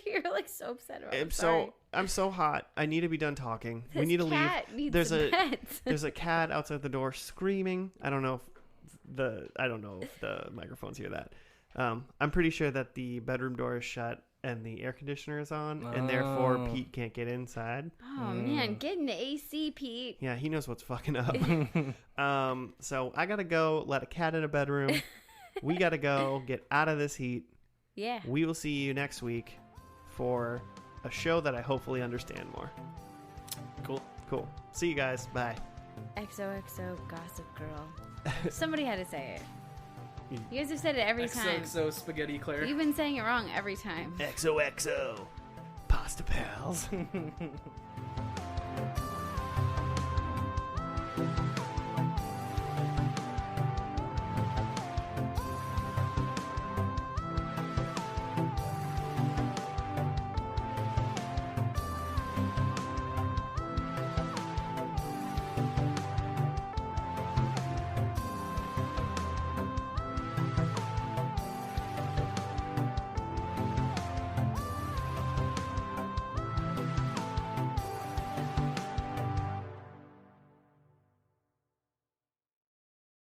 You're like so upset about it. I'm so hot. I need to be done talking. This We need to leave. cat needs There's a a pet. there's a cat outside the door screaming. I don't know if the microphones hear that. I'm pretty sure that the bedroom door is shut and the air conditioner is on, and therefore Oh. Pete can't get inside. Oh man, get in the AC, Pete. Yeah, he knows what's fucking up. So I gotta go. Let a cat in a bedroom. We gotta go get out of this heat. Yeah. We will see you next week for a show that I hopefully understand more. Cool. See you guys. Bye. XOXO Gossip Girl. Somebody had to say it. You guys have said it every time. XOXO Spaghetti Claire. You've been saying it wrong every time. XOXO. Pasta pals.